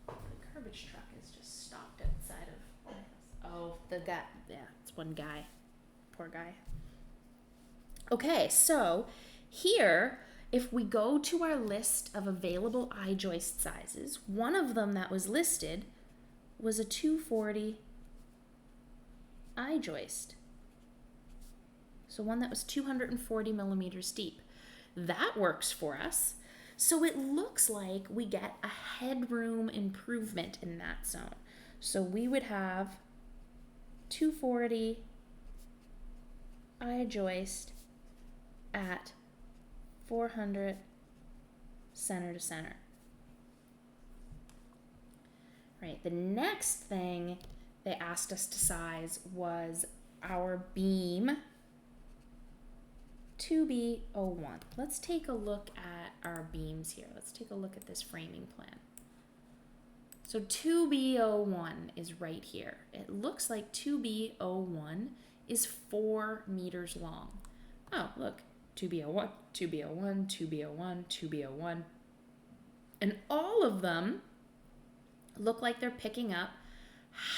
The garbage truck has just stopped outside of my house. Oh, the guy, yeah, it's one guy. Poor guy. Okay, so here, if we go to our list of available I-joist sizes, one of them that was listed was a 240 I-joist. So one that was 240 millimeters deep. That works for us. So it looks like we get a headroom improvement in that zone. So we would have 240 I-joist at 400 center to center. Right, the next thing they asked us to size was our beam 2B01. Let's take a look at our beams here. Let's take a look at this framing plan. So 2B01 is right here. It looks like 2B01 is 4 meters long. Oh, look, 2B01, 2B01, 2B01, 2B01. And all of them look like they're picking up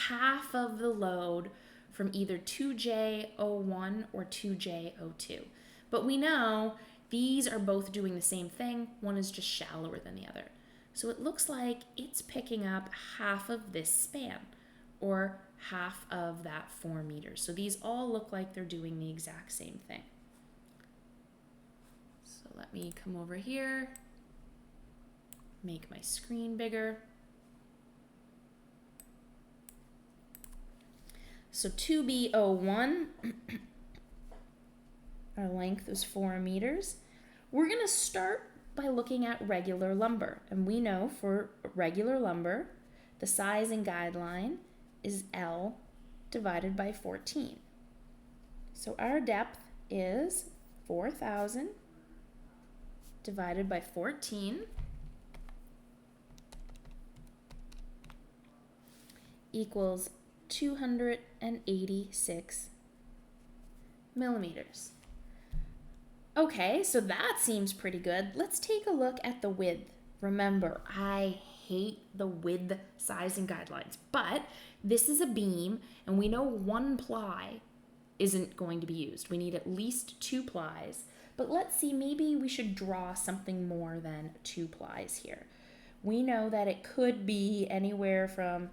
half of the load from either 2J01 or 2J02. But we know these are both doing the same thing. One is just shallower than the other. So it looks like it's picking up half of this span, or half of that 4 meters. So these all look like they're doing the exact same thing. So let me come over here, make my screen bigger. So 2B01 Our length was 4 meters. We're going to start by looking at regular lumber. And we know for regular lumber, the sizing guideline is L divided by 14. So our depth is 4,000 divided by 14 equals 286 millimeters. Okay, so that seems pretty good. Let's take a look at the width. Remember, I hate the width sizing guidelines, but this is a beam and we know 1 ply isn't going to be used. We need at least 2 plies, but let's see, maybe we should draw something more than 2 plies here. We know that it could be anywhere from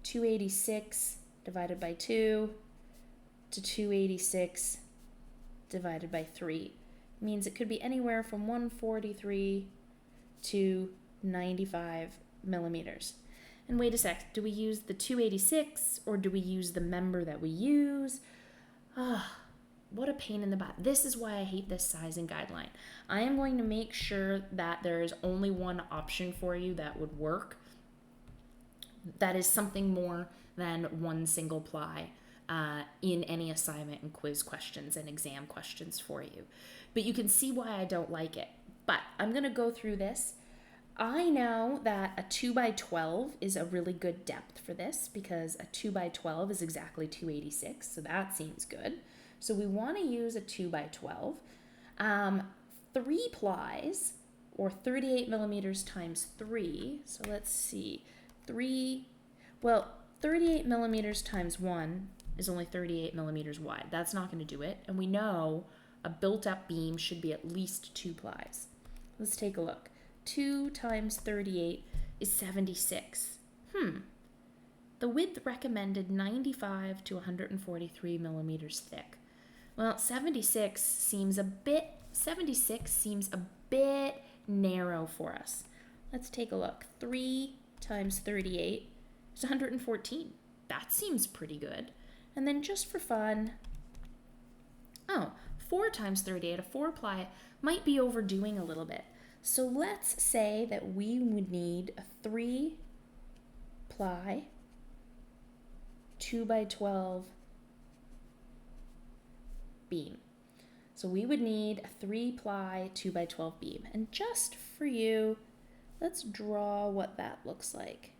286 divided by 2 to 286 divided by 3. It means it could be anywhere from 143 to 95 millimeters. And wait a sec, do we use the 286 or do we use the member that we use? What a pain in the butt. This is why I hate this sizing guideline. I am going to make sure that there is only one option for you that would work. That is something more than 1 single ply in any assignment and quiz questions and exam questions for you. But you can see why I don't like it. But I'm going to go through this. I know that a 2x12 is a really good depth for this because a 2x12 is exactly 286, so that seems good. So we want to use a 2x12. 3 plies, or 38 millimeters times 3, so let's see, 38 millimeters times 1 is only 38 millimeters wide. That's not going to do it, and we know a built-up beam should be at least 2 plies. Let's take a look. 2 times 38 is 76. The width recommended 95 to 143 millimeters thick. Well, 76 seems a bit narrow for us. Let's take a look. 3 times 38 is 114. That seems pretty good. And then just for fun, 4 times 38, a 4 ply, might be overdoing a little bit. So let's say that we would need a 3 ply 2x12 beam. So we would need a 3 ply 2x12 beam. And just for you, let's draw what that looks like.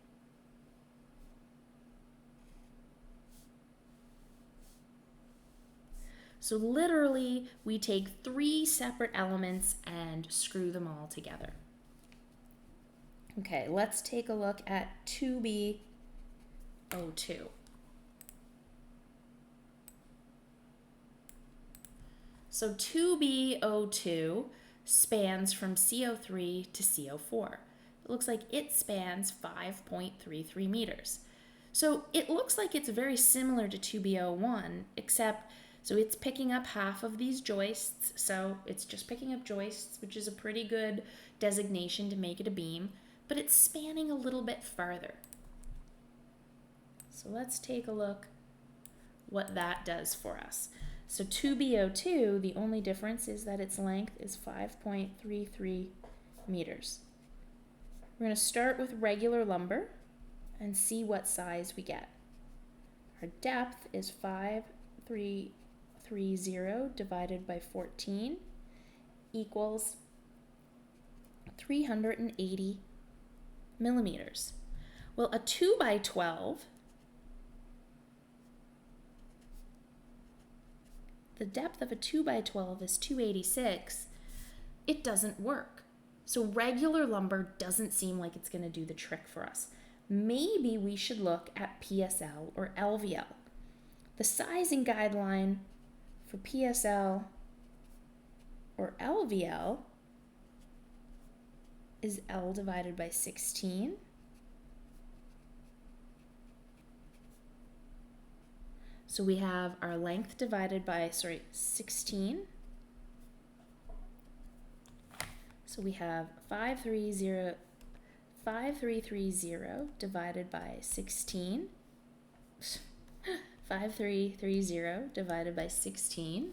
So literally, we take 3 separate elements and screw them all together. Okay, let's take a look at 2B02. So 2B02 spans from CO3 to CO4. It looks like it spans 5.33 meters. So it looks like it's very similar to 2B01, except so it's picking up half of these joists, so it's just picking up joists, which is a pretty good designation to make it a beam, but it's spanning a little bit farther. So let's take a look what that does for us. So 2B02, the only difference is that its length is 5.33 meters. We're going to start with regular lumber and see what size we get. Our depth is 5.330 divided by 14 equals 380 millimeters. Well, a 2x12, the depth of a 2x12 is 286. It doesn't work. So regular lumber doesn't seem like it's going to do the trick for us. Maybe we should look at Psl or Lvl. The sizing guideline for Psl or Lvl is L divided by 16. So we have our length divided by, 16. So we have 5330 divided by 16. 5330 divided by 16.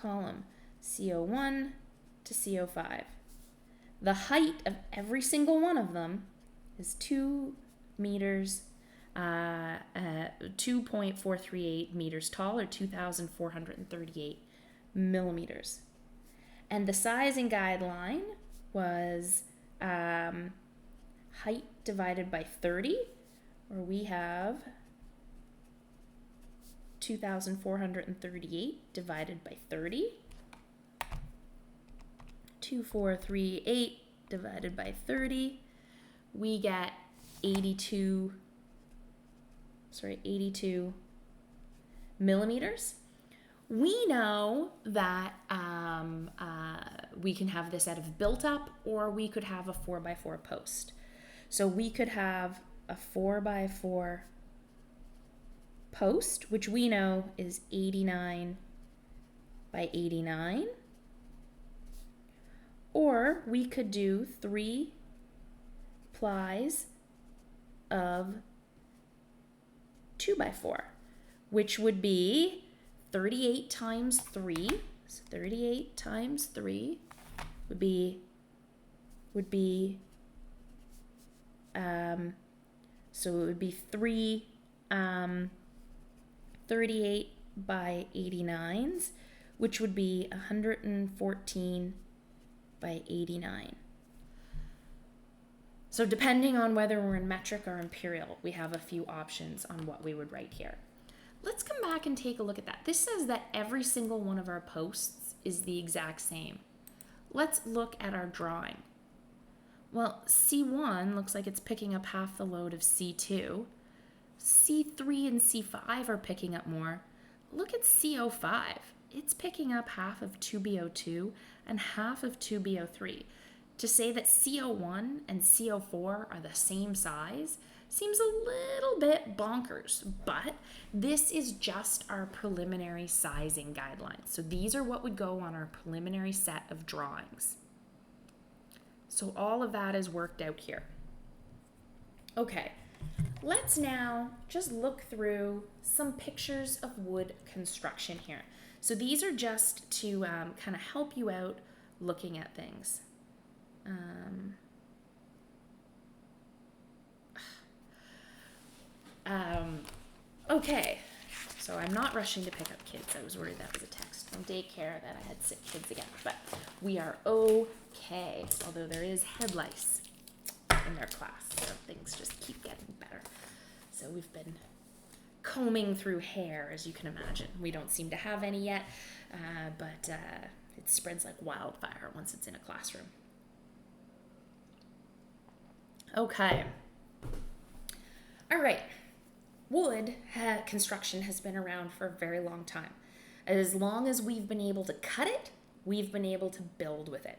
column, CO1 to CO5. The height of every single one of them is 2 meters, 2.438 meters tall, or 2,438 millimeters. And the sizing guideline was height divided by 30, where we have 2,438 divided by 30. 2,438 divided by 30. We get 82 millimeters. We know that we can have this out of built up, or we could have a 4x4 post. So we could have a 4x4 post, which we know is 89 by 89. Or we could do 3 plies of 2x4, which would be 38 times 3. So 38 times 3 would be so it would be 3 38 by 89s, which would be 114 by 89. So depending on whether we're in metric or imperial, we have a few options on what we would write here. Let's come back and take a look at that. This says that every single one of our posts is the exact same. Let's look at our drawing. Well, C1 looks like it's picking up half the load of C2. C3 and C5 are picking up more. Look at CO5. It's picking up half of 2BO2 and half of 2BO3. To say that CO1 and CO4 are the same size seems a little bit bonkers, but this is just our preliminary sizing guidelines. So these are what would go on our preliminary set of drawings. So all of that is worked out here. Okay, let's now just look through some pictures of wood construction here. So these are just to kind of help you out looking at things. Okay, so I'm not rushing to pick up kids. I was worried that was a text from daycare that I had sick kids again, but we are okay, although there is head lice in their class, so things just keep getting better. So we've been combing through hair, as you can imagine. We don't seem to have any yet, but it spreads like wildfire once it's in a classroom. Okay. All right. Wood construction has been around for a very long time. As long as we've been able to cut it, we've been able to build with it.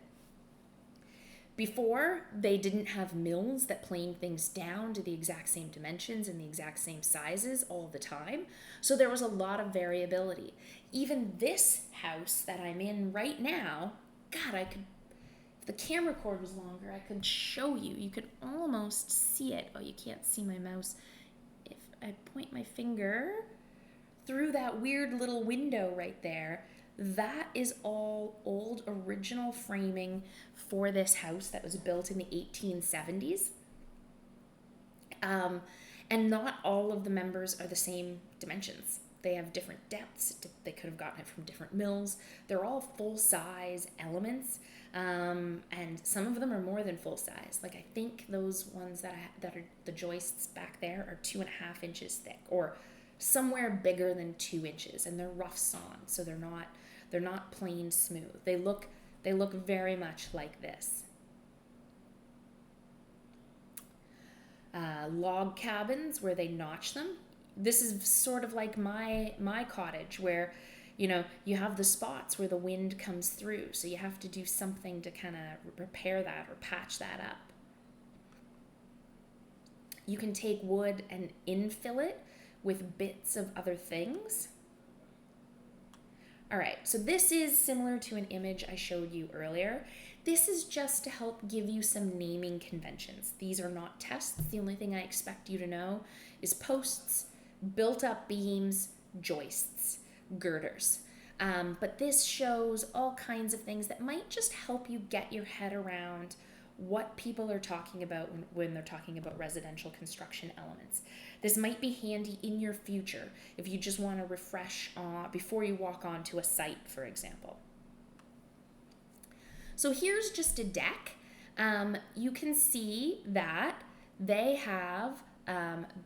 Before, they didn't have mills that planed things down to the exact same dimensions and the exact same sizes all the time, so there was a lot of variability. Even this house that I'm in right now, God, I could, if the camera cord was longer, I could show you. You could almost see it. Oh, you can't see my mouse. If I point my finger through that weird little window right there, that is all old original framing for this house that was built in the 1870s. And not all of the members are the same dimensions. They have different depths. They could have gotten it from different mills. They're all full-size elements, and some of them are more than full-size. Like I think those ones that are the joists back there are 2.5 inches thick, or somewhere bigger than 2 inches, and they're rough sawn, so they're not plain smooth. They look very much like this. Log cabins where they notch them. This is sort of like my cottage, where you have the spots where the wind comes through, so you have to do something to kind of repair that or patch that up. You can take wood and infill it with bits of other things. All right, so this is similar to an image I showed you earlier. This is just to help give you some naming conventions. These are not tests. The only thing I expect you to know is posts, built-up beams, joists, girders. But this shows all kinds of things that might just help you get your head around what people are talking about when they're talking about residential construction elements. This might be handy in your future if you just want to refresh before you walk onto a site, for example. So here's just a deck. You can see that they have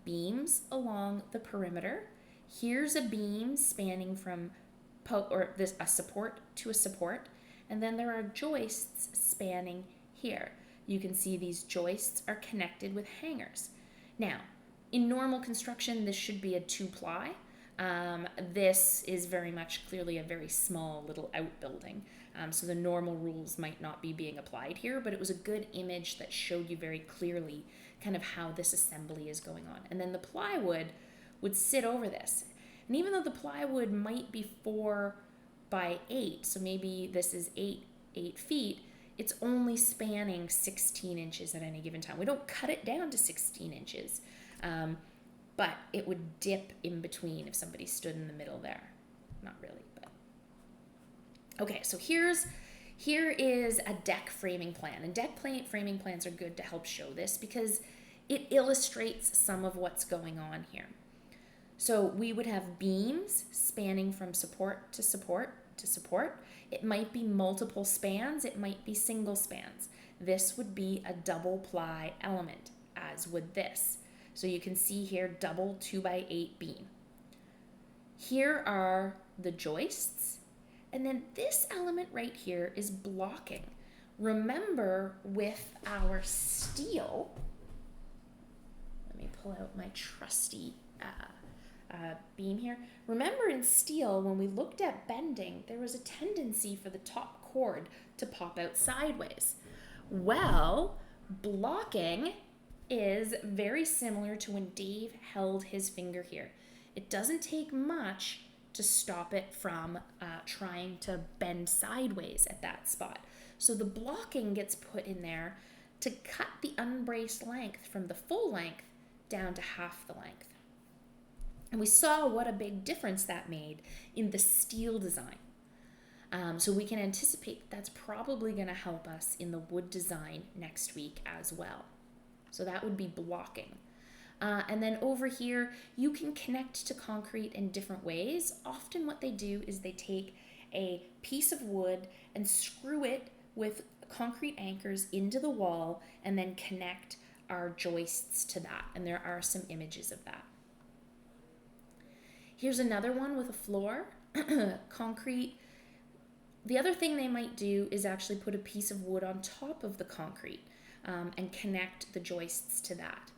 beams along the perimeter. Here's a beam spanning from a support to a support, and then there are joists spanning here. You can see these joists are connected with hangers. Now, in normal construction, this should be a 2-ply. This is very much clearly a very small little outbuilding. So the normal rules might not be being applied here, but it was a good image that showed you very clearly kind of how this assembly is going on. And then the plywood would sit over this. And even though the plywood might be 4 by 8, so maybe this is 8 feet, it's only spanning 16 inches at any given time. We don't cut it down to 16 inches, but it would dip in between if somebody stood in the middle there. Not really, but. Okay, so here is a deck framing plan. And deck framing plans are good to help show this because it illustrates some of what's going on here. So we would have beams spanning from support to support to support. It might be multiple spans, it might be single spans. This would be a double ply element, as would this. So you can see here, double 2 by 8 beam. Here are the joists, and then this element right here is blocking. Remember with our steel, let me pull out my trusty beam here. Remember in steel, when we looked at bending, there was a tendency for the top cord to pop out sideways. Well, blocking is very similar to when Dave held his finger here. It doesn't take much to stop it from trying to bend sideways at that spot. So the blocking gets put in there to cut the unbraced length from the full length down to half the length. And we saw what a big difference that made in the steel design. So we can anticipate that's probably going to help us in the wood design next week as well. So that would be blocking. And then over here, you can connect to concrete in different ways. Often what they do is they take a piece of wood and screw it with concrete anchors into the wall and then connect our joists to that. And there are some images of that. Here's another one with a floor, concrete. The other thing they might do is actually put a piece of wood on top of the concrete and connect the joists to that.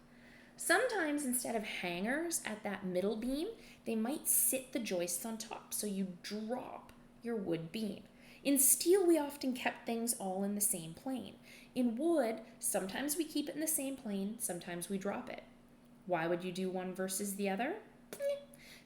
Sometimes instead of hangers at that middle beam, they might sit the joists on top, so you drop your wood beam. In steel, we often kept things all in the same plane. In wood, sometimes we keep it in the same plane, sometimes we drop it. Why would you do one versus the other?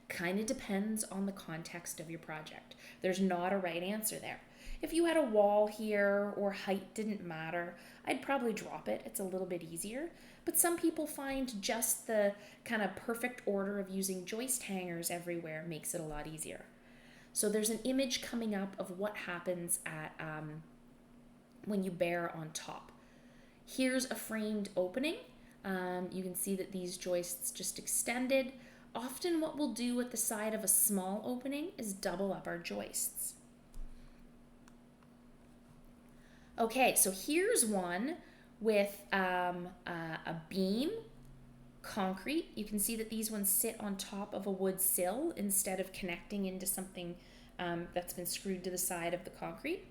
Kind of depends on the context of your project. There's not a right answer there. If you had a wall here or height didn't matter, I'd probably drop it. It's a little bit easier. But some people find just the kind of perfect order of using joist hangers everywhere makes it a lot easier. So there's an image coming up of what happens at when you bear on top. Here's a framed opening. You can see that these joists just extended. Often what we'll do at the side of a small opening is double up our joists. Okay, so here's one with a beam, concrete. You can see that these ones sit on top of a wood sill instead of connecting into something that's been screwed to the side of the concrete.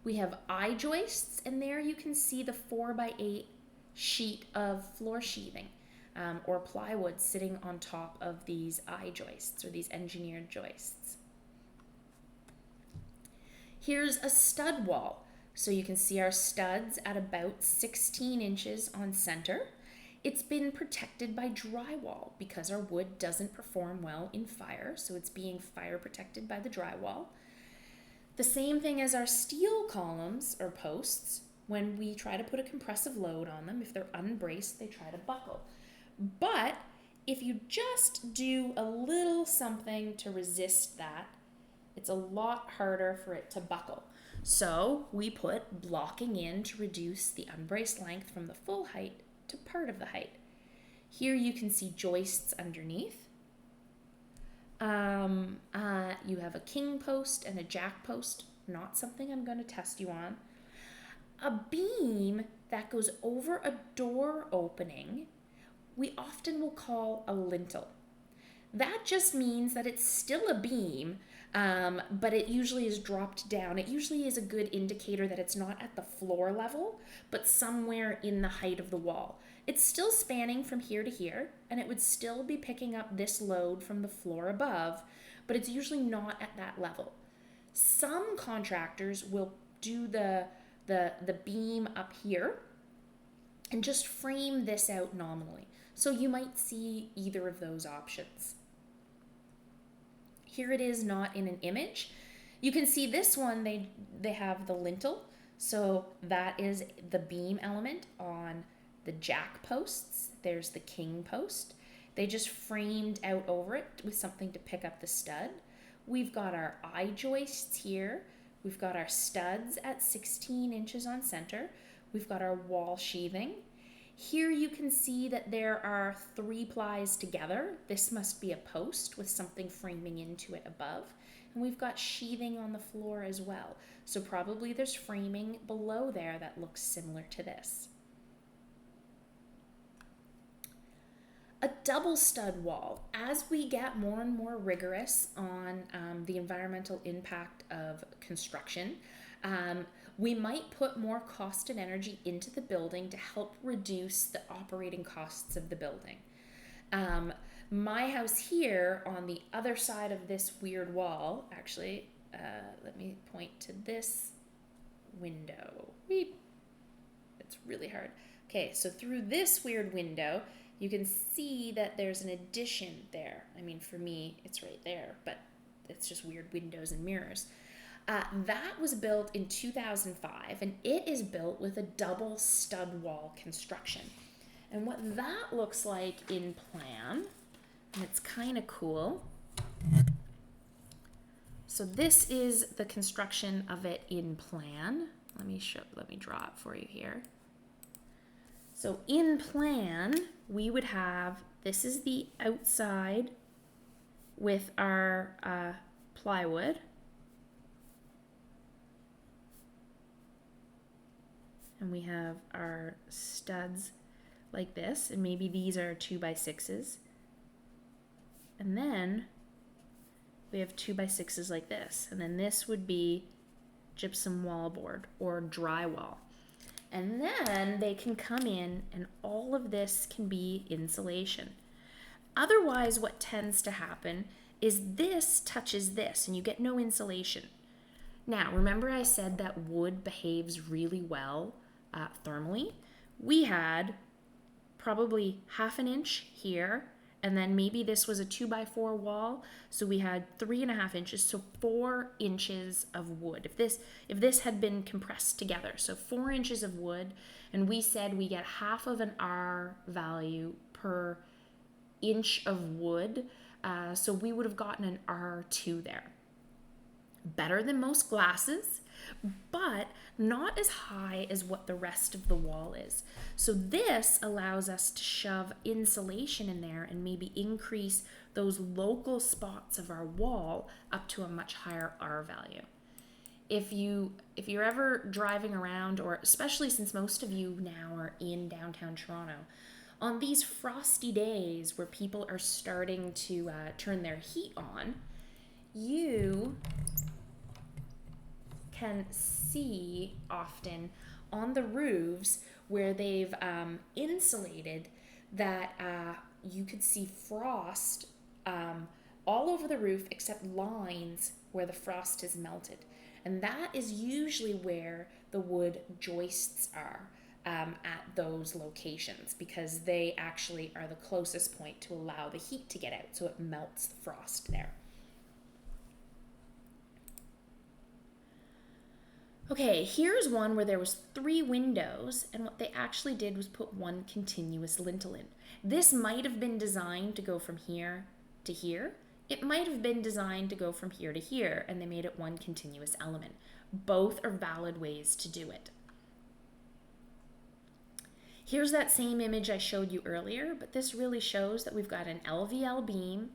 We have eye joists, and there you can see the 4 by 8 sheet of floor sheathing. Or plywood sitting on top of these eye joists or these engineered joists. Here's a stud wall. So you can see our studs at about 16 inches on center. It's been protected by drywall because our wood doesn't perform well in fire, so it's being fire protected by the drywall. The same thing as our steel columns or posts. When we try to put a compressive load on them, if they're unbraced, they try to buckle. But if you just do a little something to resist that, it's a lot harder for it to buckle. So we put blocking in to reduce the unbraced length from the full height to part of the height. Here you can see joists underneath. You have a king post and a jack post, not something I'm going to test you on. A beam that goes over a door opening, we often will call a lintel. That just means that it's still a beam, but it usually is dropped down. It usually is a good indicator that it's not at the floor level, but somewhere in the height of the wall. It's still spanning from here to here, and it would still be picking up this load from the floor above, but it's usually not at that level. Some contractors will do the beam up here and just frame this out nominally. So you might see either of those options. Here it is, not in an image. You can see this one, they have the lintel. So that is the beam element on the jack posts. There's the king post. They just framed out over it with something to pick up the stud. We've got our eye joists here. We've got our studs at 16 inches on center. We've got our wall sheathing. Here you can see that there are 3 plies together. This must be a post with something framing into it above. And we've got sheathing on the floor as well. So probably there's framing below there that looks similar to this. A double stud wall. As we get more and more rigorous on the environmental impact of construction, we might put more cost and energy into the building to help reduce the operating costs of the building. My house here on the other side of this weird wall, actually, let me point to this window. It's really hard. Okay, so through this weird window, you can see that there's an addition there. I mean, for me, it's right there, but it's just weird windows and mirrors. That was built in 2005, and it is built with a double stud wall construction. And what that looks like in plan, and it's kind of cool. So this is the construction of it in plan. Let me draw it for you here. So in plan, we would have, this is the outside with our plywood. And we have our studs like this, and maybe these are 2x6s. And then we have 2x6s like this. And then this would be gypsum wallboard or drywall. And then they can come in and all of this can be insulation. Otherwise, what tends to happen is this touches this and you get no insulation. Now, remember I said that wood behaves really well thermally? We had probably 1/2 inch here, and then maybe this was a 2x4 wall, so we had 3.5 inches, so 4 inches of wood. If this had been compressed together, so 4 inches of wood, and we said we get 1/2 of an R value per inch of wood, so we would have gotten an R2 there. Better than most glasses, but not as high as what the rest of the wall is. So this allows us to shove insulation in there and maybe increase those local spots of our wall up to a much higher R value. If you're ever driving around, or especially since most of you now are in downtown Toronto, on these frosty days where people are starting to turn their heat on, you can see often on the roofs where they've insulated that you could see frost all over the roof except lines where the frost is melted. And that is usually where the wood joists are at those locations, because they actually are the closest point to allow the heat to get out, so it melts the frost there. Okay, here's one where there was 3 windows, and what they actually did was put 1 continuous lintel in. This might have been designed to go from here to here. It might have been designed to go from here to here and they made it one continuous element. Both are valid ways to do it. Here's that same image I showed you earlier, but this really shows that we've got an LVL beam,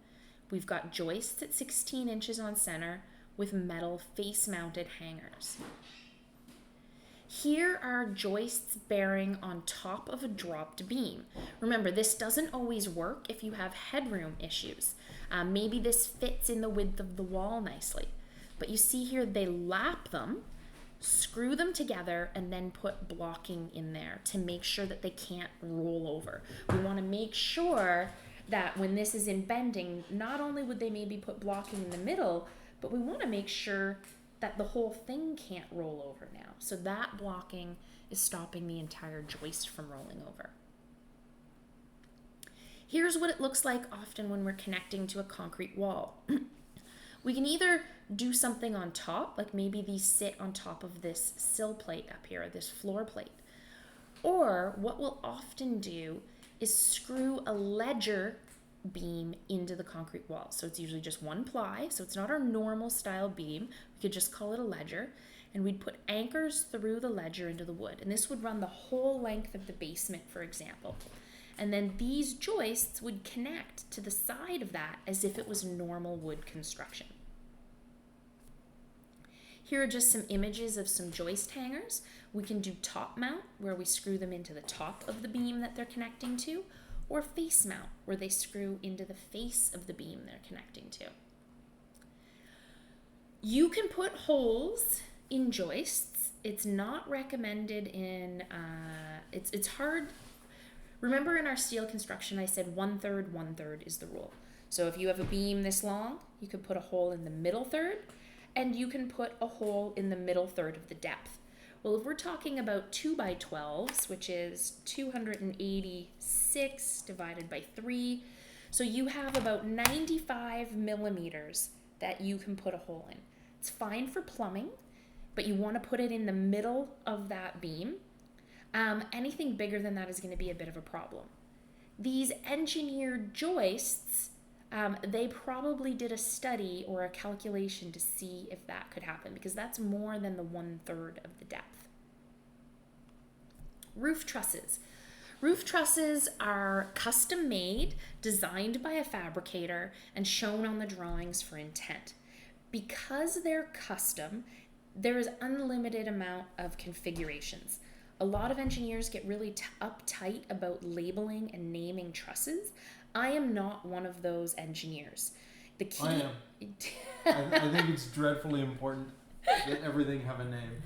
we've got joists at 16 inches on center with metal face-mounted hangers. Here are joists bearing on top of a dropped beam. Remember, this doesn't always work if you have headroom issues. Maybe this fits in the width of the wall nicely. But you see here, they lap them, screw them together, and then put blocking in there to make sure that they can't roll over. We want to make sure that when this is in bending, not only would they maybe put blocking in the middle, but we want to make sure that the whole thing can't roll over now. So that blocking is stopping the entire joist from rolling over. Here's what it looks like often when we're connecting to a concrete wall. We can either do something on top, like maybe these sit on top of this sill plate up here, this floor plate. Or what we'll often do is screw a ledger beam into the concrete wall. So it's usually just one ply, so it's not our normal style beam. We could just call it a ledger, and we'd put anchors through the ledger into the wood. And this would run the whole length of the basement, for example. And then these joists would connect to the side of that as if it was normal wood construction. Here are just some images of some joist hangers. We can do top mount, where we screw them into the top of the beam that they're connecting to, or face mount, where they screw into the face of the beam they're connecting to. You can put holes in joists. It's not recommended in, it's hard. Remember in our steel construction, I said 1/3 is the rule. So if you have a beam this long, you could put a hole in the middle third, and you can put a hole in the middle third of the depth. Well, if we're talking about 2x12s, which is 286 divided by 3, so you have about 95 millimeters that you can put a hole in. It's fine for plumbing, but you want to put it in the middle of that beam. Anything bigger than that is going to be a bit of a problem. These engineered joists, they probably did a study or a calculation to see if that could happen, because that's more than the 1/3 of the depth. Roof trusses. Roof trusses are custom made, designed by a fabricator, and shown on the drawings for intent. Because they're custom, there is unlimited amount of configurations. A lot of engineers get really uptight about labeling and naming trusses. I am not one of those engineers. The key. I am. I think it's dreadfully important that everything have a name.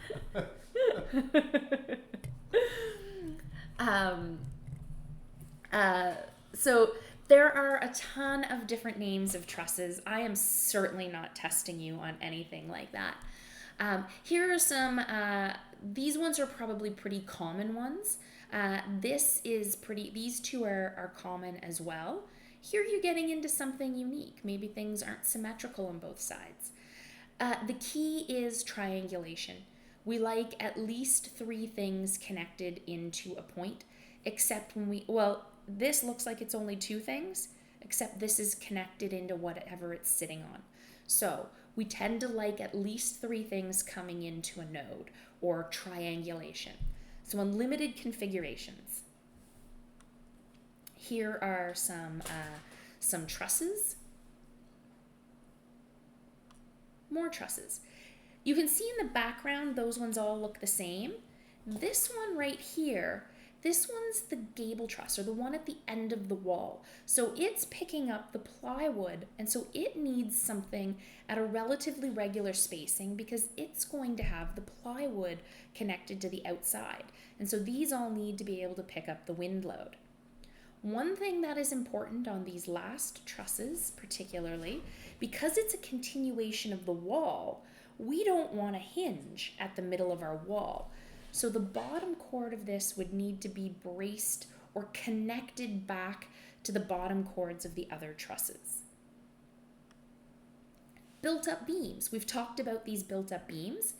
So there are a ton of different names of trusses. I am certainly not testing you on anything like that. Here are some, these ones are probably pretty common ones. These two are common as well. Here you're getting into something unique. Maybe things aren't symmetrical on both sides. The key is triangulation. We like at least 3 things connected into a point, except when this looks like it's only 2 things, except this is connected into whatever it's sitting on. So we tend to like at least 3 things coming into a node, or triangulation. So unlimited configurations. Here are some trusses. More trusses. You can see in the background, those ones all look the same. This one right here, this one's the gable truss, or the one at the end of the wall. So it's picking up the plywood, and so it needs something at a relatively regular spacing because it's going to have the plywood connected to the outside. And so these all need to be able to pick up the wind load. One thing that is important on these last trusses particularly, because it's a continuation of the wall, we don't want a hinge at the middle of our wall. So the bottom chord of this would need to be braced or connected back to the bottom chords of the other trusses. Built-up beams. We've talked about these built-up beams.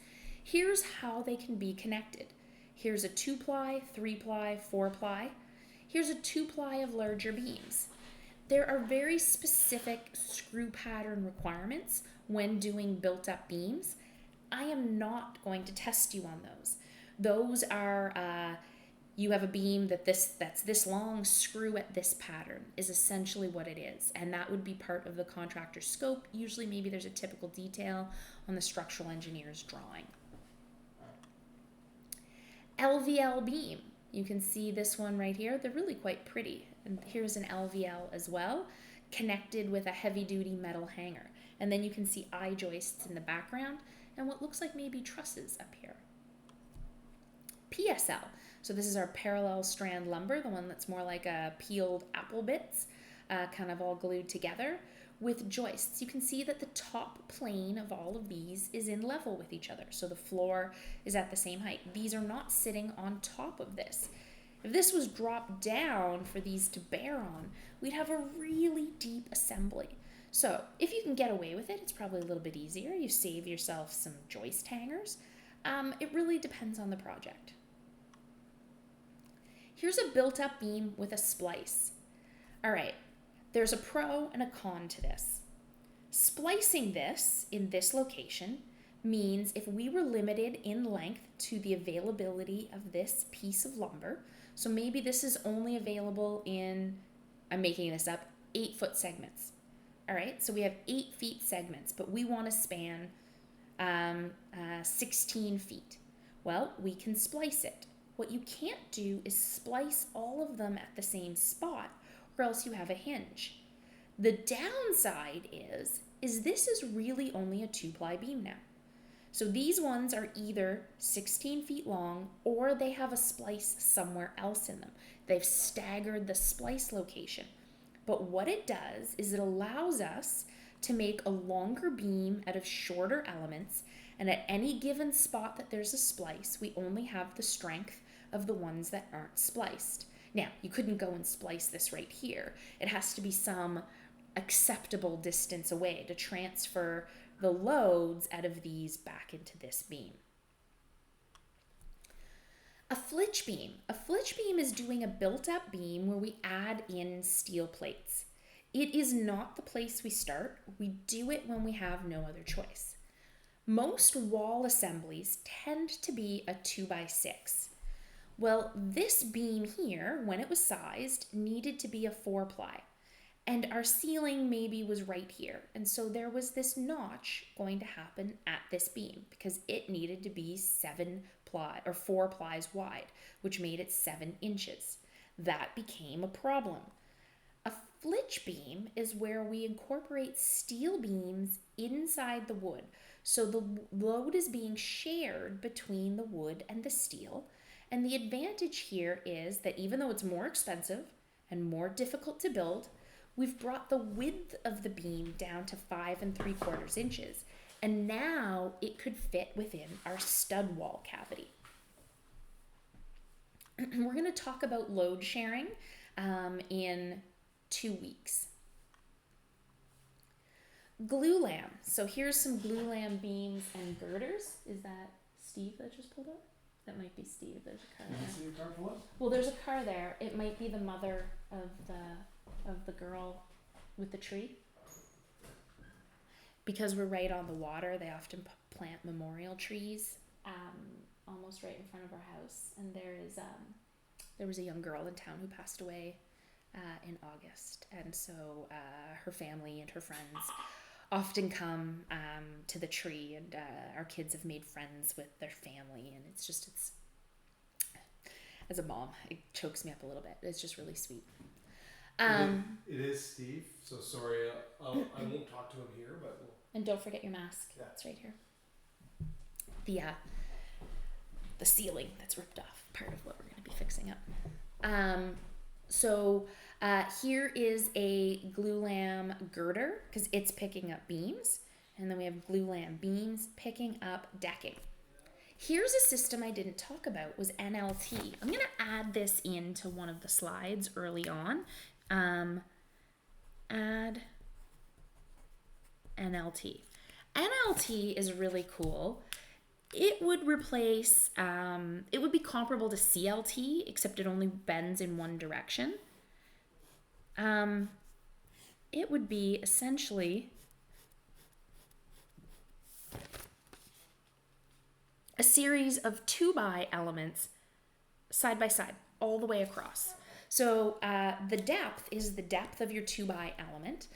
Here's how they can be connected. Here's a 2-ply, 3-ply, 4-ply. Here's a 2-ply of larger beams. There are very specific screw pattern requirements when doing built-up beams. I am not going to test you on those. Those are, you have a beam that's this long, screw at this pattern is essentially what it is. And that would be part of the contractor's scope. Usually maybe there's a typical detail on the structural engineer's drawing. LVL beam. You can see this one right here. They're really quite pretty. And here's an LVL as well, connected with a heavy-duty metal hanger. And then you can see I-joists in the background and what looks like maybe trusses up here. PSL. So this is our parallel strand lumber, the one that's more like a peeled apple bits, kind of all glued together with joists. You can see that the top plane of all of these is in level with each other. So the floor is at the same height. These are not sitting on top of this. If this was dropped down for these to bear on, we'd have a really deep assembly. So if you can get away with it, it's probably a little bit easier. You save yourself some joist hangers. It really depends on the project. Here's a built-up beam with a splice. All right, there's a pro and a con to this. Splicing this in this location means if we were limited in length to the availability of this piece of lumber, so maybe this is only available in, I'm making this up, 8-foot segments. All right, so we have 8 feet segments, but we want to span 16 feet. Well, we can splice it. What you can't do is splice all of them at the same spot, or else you have a hinge. The downside is this is really only a 2-ply beam now. So these ones are either 16 feet long or they have a splice somewhere else in them. They've staggered the splice location. But what it does is it allows us to make a longer beam out of shorter elements, and at any given spot that there's a splice, we only have the strength of the ones that aren't spliced. Now, you couldn't go and splice this right here. It has to be some acceptable distance away to transfer the loads out of these back into this beam. A flitch beam. A flitch beam is doing a built-up beam where we add in steel plates. It is not the place we start. We do it when we have no other choice. Most wall assemblies tend to be a 2x6. Well, this beam here, when it was sized, needed to be a 4-ply. And our ceiling maybe was right here. And so there was this notch going to happen at this beam because it needed to be 4 plies wide, which made it 7 inches. That became a problem. A flitch beam is where we incorporate steel beams inside the wood. So the load is being shared between the wood and the steel. And the advantage here is that even though it's more expensive and more difficult to build, we've brought the width of the beam down to 5 3/4 inches, and now it could fit within our stud wall cavity. We're going to talk about load sharing in 2 weeks. Glulam. So here's some glulam beams and girders. Is that Steve that just pulled up? That might be Steve. There's a car there. Did you see a car pull up? Well, there's a car there. It might be the mother of the girl with the tree. Because we're right on the water, they often plant memorial trees almost right in front of our house. And there was a young girl in town who passed away in August, and so her family and her friends often come to the tree, and our kids have made friends with their family, and it's as a mom, it chokes me up a little bit. It's just really sweet. It is Steve, so sorry, I won't talk to him here, but and don't forget your mask. Yeah. It's right here. The ceiling that's ripped off, part of what we're going to be fixing up. So here is a glulam girder because it's picking up beams, and then we have glulam beams picking up decking. Here's a system I didn't talk about, was NLT. I'm going to add this into one of the slides early on. Add NLT. NLT is really cool. It would replace, it would be comparable to CLT, except it only bends in one direction. it would be essentially a series of 2x elements side by side all the way across. So the depth is the depth of your 2x element,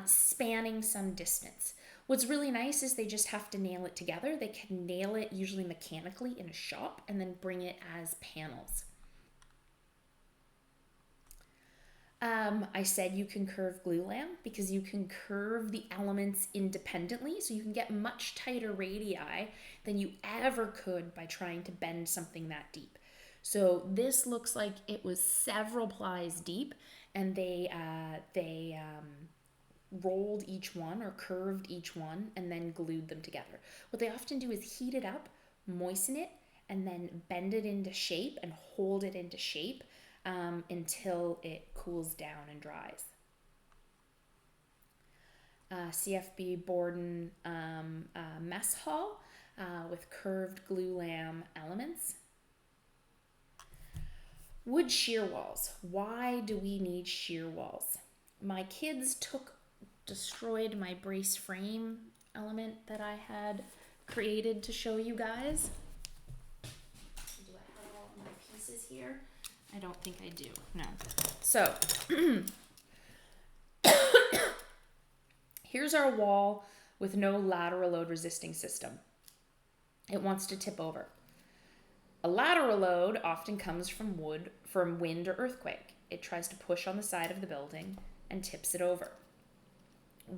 spanning some distance. What's really nice is they just have to nail it together. They can nail it usually mechanically in a shop and then bring it as panels. I said you can curve glulam because you can curve the elements independently, so you can get much tighter radii than you ever could by trying to bend something that deep. So this looks like it was several plies deep, and they rolled each one or curved each one and then glued them together. What they often do is heat it up, moisten it, and then bend it into shape and hold it into shape until it cools down and dries. CFB Borden mess hall with curved glulam elements. Wood shear walls. Why do we need shear walls? My kids destroyed my brace frame element that I had created to show you guys. Do I have all my pieces here? I don't think I do, no. So, here's our wall with no lateral load resisting system. It wants to tip over. A lateral load often comes from wind or earthquake. It tries to push on the side of the building and tips it over.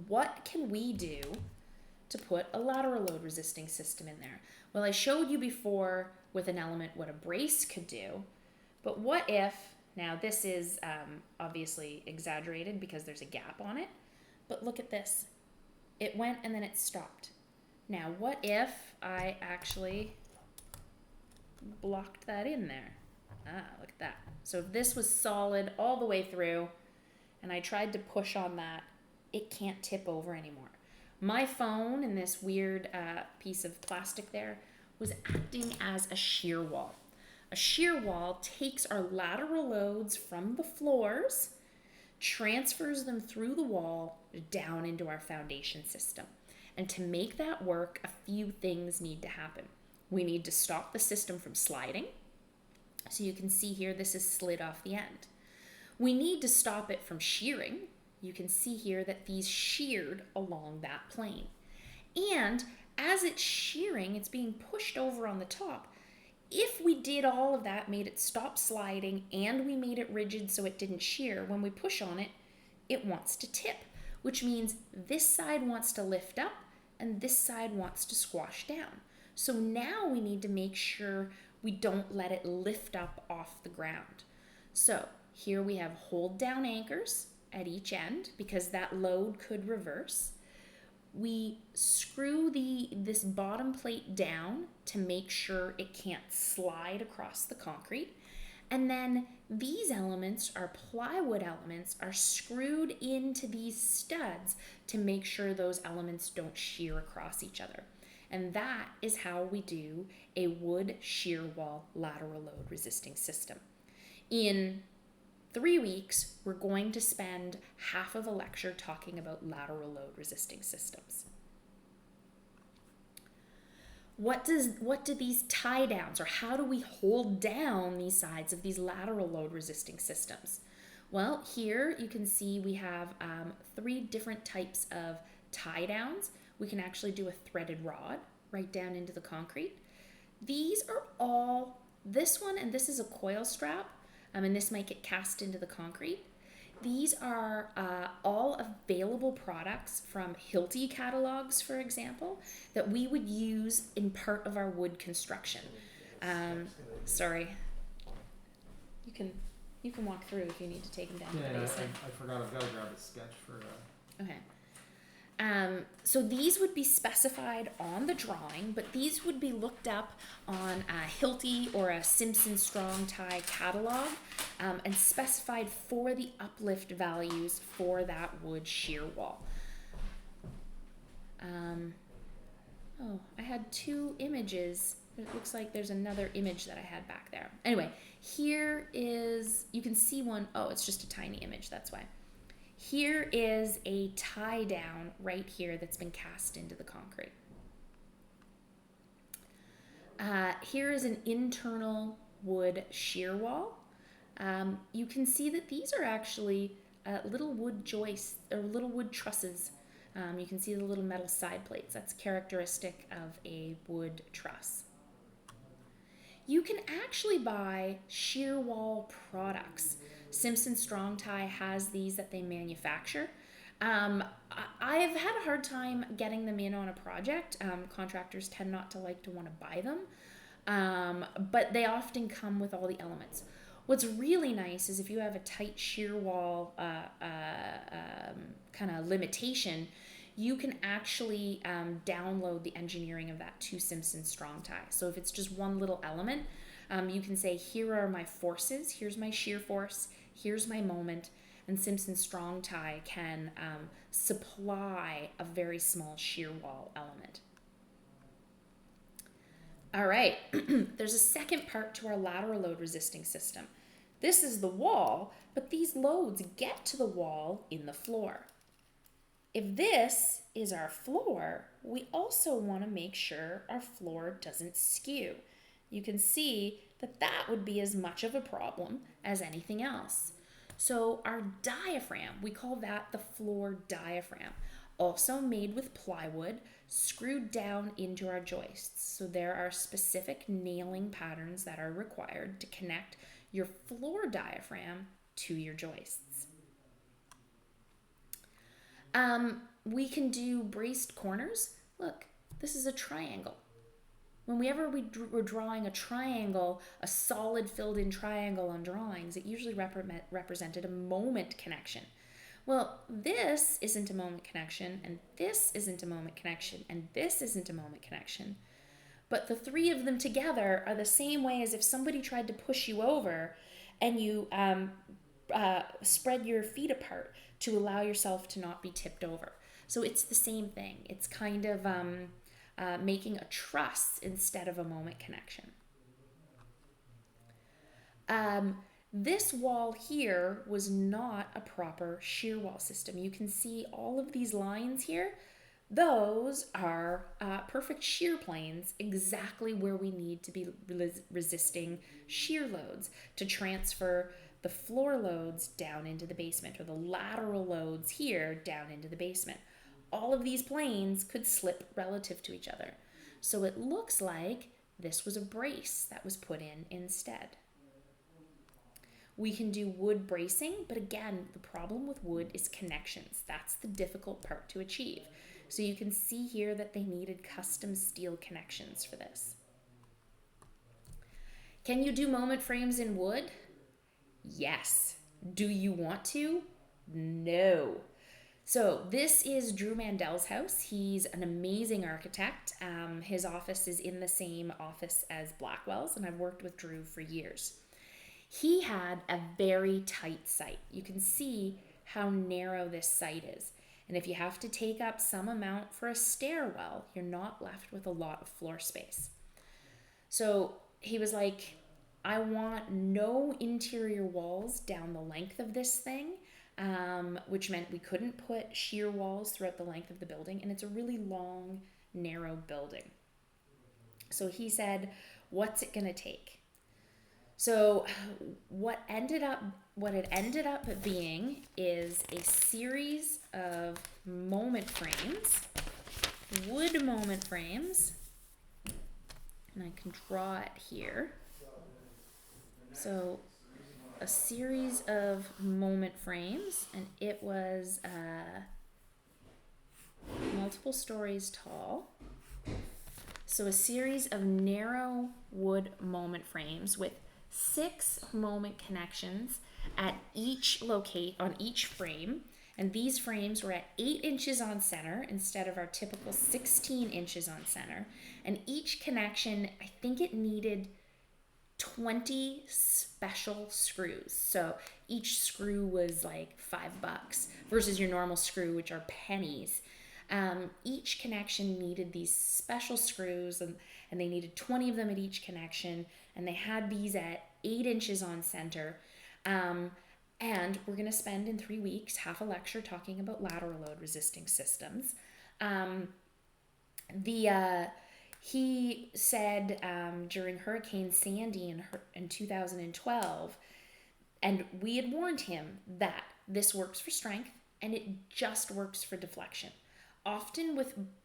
What can we do to put a lateral load resisting system in there? Well, I showed you before with an element what a brace could do, but what if, now this is obviously exaggerated because there's a gap on it, but look at this. It went and then it stopped. Now, what if I actually blocked that in there? Look at that. So if this was solid all the way through and I tried to push on that, it can't tip over anymore. My phone and this weird piece of plastic there was acting as a shear wall. A shear wall takes our lateral loads from the floors, transfers them through the wall down into our foundation system. And to make that work, a few things need to happen. We need to stop the system from sliding. So you can see here, this is slid off the end. We need to stop it from shearing. You can see here that these sheared along that plane. And as it's shearing, it's being pushed over on the top. If we did all of that, made it stop sliding, and we made it rigid so it didn't shear, when we push on it, it wants to tip, which means this side wants to lift up and this side wants to squash down. So now we need to make sure we don't let it lift up off the ground. So here we have hold down anchors at each end because that load could reverse. We screw this bottom plate down to make sure it can't slide across the concrete. And then these elements, our plywood elements, are screwed into these studs to make sure those elements don't shear across each other. And that is how we do a wood shear wall lateral load resisting system. In 3 weeks, we're going to spend half of a lecture talking about lateral load resisting systems. What do these tie downs, or how do we hold down these sides of these lateral load resisting systems? Well, here you can see we have 3 different types of tie downs. We can actually do a threaded rod right down into the concrete. These are all, this one and this is a coil strap, and this might get cast into the concrete. These are all available products from Hilti catalogs, for example, that we would use in part of our wood construction. Sorry, you can walk through if you need to take them down to the basement. I forgot. I've got to grab a sketch for. Okay. So these would be specified on the drawing, but these would be looked up on a Hilti or a Simpson Strong Tie catalog and specified for the uplift values for that wood shear wall. I had 2 images. It looks like there's another image that I had back there. Anyway, here is, you can see one. Oh, it's just a tiny image, that's why. Here is a tie down right here that's been cast into the concrete. Here is an internal wood shear wall. You can see that these are actually little wood joists or little wood trusses. You can see the little metal side plates. That's characteristic of a wood truss. You can actually buy shear wall products. Simpson Strong Tie has these that they manufacture. I've had a hard time getting them in on a project. Contractors tend not to like to want to buy them, but they often come with all the elements. What's really nice is if you have a tight shear wall kind of limitation, you can actually download the engineering of that to Simpson Strong Tie. So if it's just one little element, you can say, here are my forces, here's my shear force, here's my moment, and Simpson Strong Tie can supply a very small shear wall element. All right, there's a second part to our lateral load resisting system. This is the wall, but these loads get to the wall in the floor. If this is our floor, we also want to make sure our floor doesn't skew. You can see that that would be as much of a problem as anything else. So our diaphragm, we call that the floor diaphragm, also made with plywood, screwed down into our joists. So there are specific nailing patterns that are required to connect your floor diaphragm to your joists. We can do braced corners. Look, this is a triangle. Whenever we're drawing a triangle, a solid filled in triangle on drawings, it usually represented a moment connection. Well, this isn't a moment connection, and this isn't a moment connection, and this isn't a moment connection. But the three of them together are the same way as if somebody tried to push you over and you spread your feet apart to allow yourself to not be tipped over. So it's the same thing. It's kind of making a truss instead of a moment connection. This wall here was not a proper shear wall system. You can see all of these lines here. Those are perfect shear planes, exactly where we need to be resisting shear loads to transfer the floor loads down into the basement, or the lateral loads here down into the basement. All of these planes could slip relative to each other. So it looks like this was a brace that was put in instead. We can do wood bracing, but again, the problem with wood is connections. That's the difficult part to achieve. So you can see here that they needed custom steel connections for this. Can you do moment frames in wood? Yes. Do you want to? No. So this is Drew Mandel's house. He's an amazing architect. His office is in the same office as Blackwell's, and I've worked with Drew for years. He had a very tight site. You can see how narrow this site is. And if you have to take up some amount for a stairwell, you're not left with a lot of floor space. So he was like, I want no interior walls down the length of this thing, which meant we couldn't put shear walls throughout the length of the building. And it's a really long, narrow building. So he said, what's it going to take? So what it ended up being is a series of moment frames, wood moment frames, and I can draw it here. So a series of moment frames, and it was multiple stories tall. So a series of narrow wood moment frames with 6 moment connections at each on each frame, and these frames were at 8 inches on center instead of our typical 16 inches on center, and each connection, I think it needed 20 special screws. So each screw was like $5 versus your normal screw, which are pennies. Each connection needed these special screws, and they needed 20 of them at each connection, and they had these at 8 inches on center. And we're going to spend in 3 weeks half a lecture talking about lateral load resisting systems. He said during Hurricane Sandy in 2012, and we had warned him that this works for strength and it just works for deflection. Often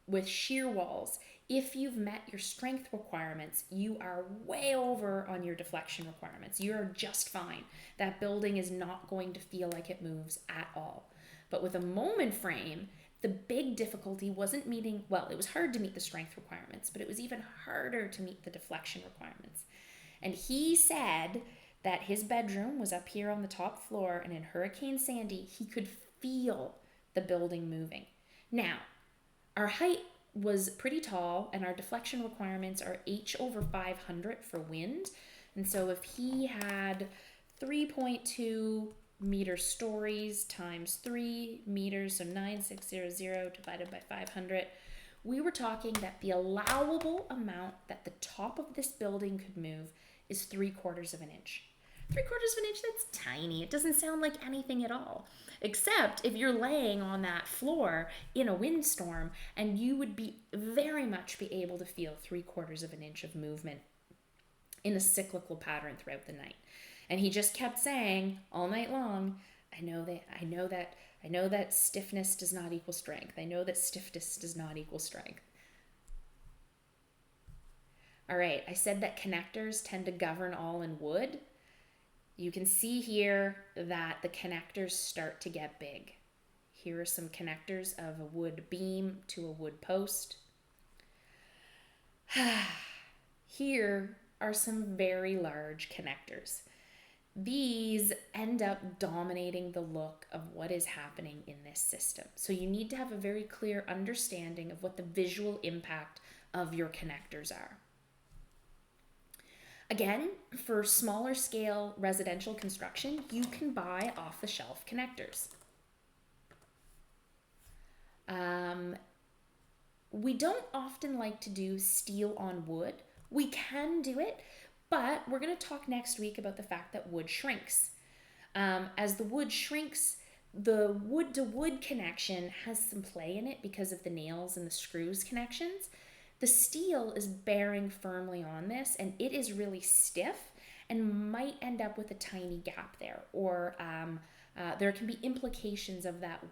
with shear walls, if you've met your strength requirements, you are way over on your deflection requirements. You're just fine. That building is not going to feel like it moves at all. But with a moment frame, the big difficulty wasn't meeting, well, it was hard to meet the strength requirements, but it was even harder to meet the deflection requirements. And he said that his bedroom was up here on the top floor, and in Hurricane Sandy, he could feel the building moving. Now, our height was pretty tall, and our deflection requirements are H over 500 for wind. And so if he had 3.2 meter stories times 3 meters, so 9600 divided by 500, we were talking that the allowable amount that the top of this building could move is 3/4 of an inch. 3/4 of an inch, that's tiny. It doesn't sound like anything at all. Except if you're laying on that floor in a windstorm, and you would be very much be able to feel 3/4 of an inch of movement in a cyclical pattern throughout the night. And he just kept saying all night long, I know that stiffness does not equal strength. I know that stiffness does not equal strength. All right, I said that connectors tend to govern all in wood. You can see here that the connectors start to get big. Here are some connectors of a wood beam to a wood post. Here are some very large connectors. These end up dominating the look of what is happening in this system. So you need to have a very clear understanding of what the visual impact of your connectors are. Again, for smaller scale residential construction, you can buy off-the-shelf connectors. We don't often like to do steel on wood. We can do it, but we're going to talk next week about the fact that wood shrinks. As the wood shrinks, the wood-to-wood connection has some play in it because of the nails and the screws connections. The steel is bearing firmly on this, and it is really stiff and might end up with a tiny gap there, or there can be implications of that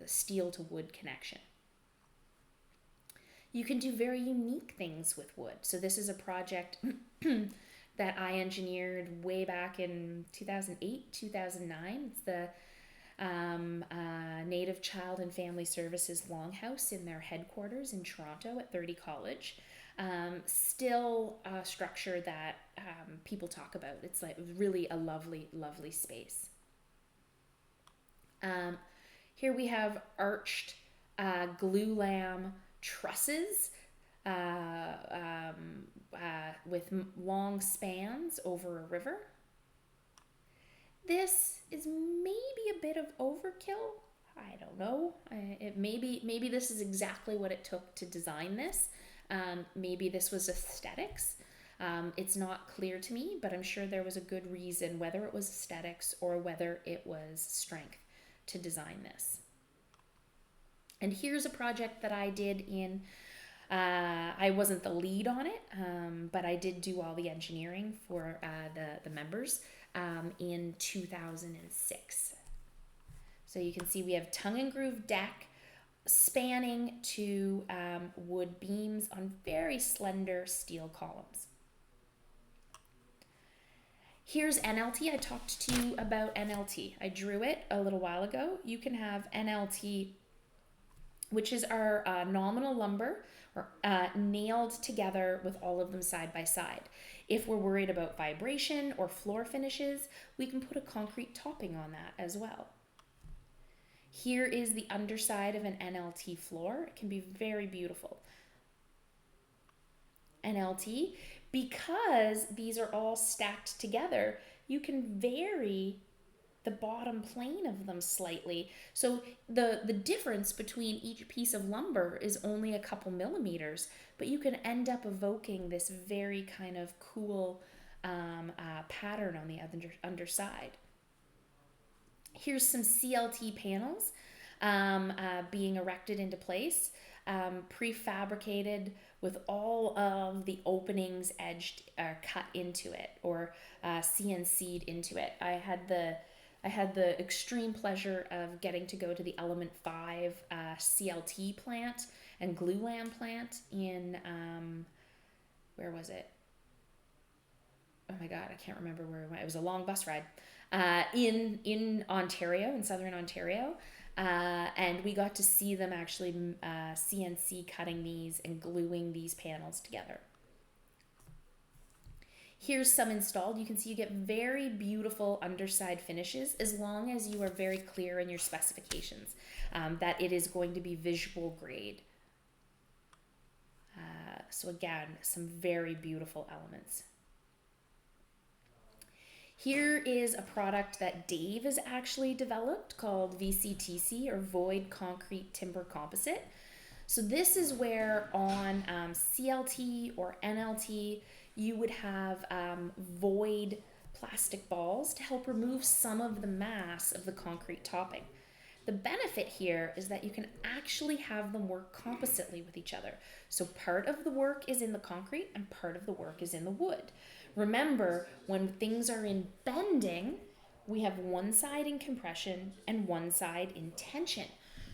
steel to wood connection. You can do very unique things with wood. So this is a project that I engineered way back in 2008, 2009. It's the Native Child and Family Services Longhouse in their headquarters in Toronto at 30 College. Still a structure that people talk about. It's like really a lovely, lovely space. Here we have arched glulam trusses with long spans over a river. This is maybe a bit of overkill. I don't know. Maybe this is exactly what it took to design this. Maybe this was aesthetics. It's not clear to me, but I'm sure there was a good reason, whether it was aesthetics or whether it was strength, to design this. And here's a project that I did in, I wasn't the lead on it, but I did do all the engineering for the members in 2006. So you can see we have tongue and groove deck spanning two wood beams on very slender steel columns. Here's NLT. I talked to you about NLT. I drew it a little while ago. You can have NLT, which is our nominal lumber, nailed together with all of them side by side. If we're worried about vibration or floor finishes, we can put a concrete topping on that as well. Here is the underside of an NLT floor. It can be very beautiful. NLT, because these are all stacked together, you can vary the bottom plane of them slightly. So the difference between each piece of lumber is only a couple millimeters, but you can end up evoking this very kind of cool pattern on the underside. Here's some CLT panels being erected into place, prefabricated with all of the openings edged or cut into it, or CNC'd into it. I had the extreme pleasure of getting to go to the Element 5 CLT plant and glulam plant in where was it? Oh my god, I can't remember where it went. It was a long bus ride in Ontario, in southern Ontario. And we got to see them actually CNC cutting these and gluing these panels together. Here's some installed. You can see you get very beautiful underside finishes as long as you are very clear in your specifications that it is going to be visual grade. So again, some very beautiful elements. Here is a product that Dave has actually developed called VCTC, or Void Concrete Timber Composite. So this is where on CLT or NLT, you would have void plastic balls to help remove some of the mass of the concrete topping. The benefit here is that you can actually have them work compositely with each other. So part of the work is in the concrete and part of the work is in the wood. Remember, when things are in bending, we have one side in compression and one side in tension.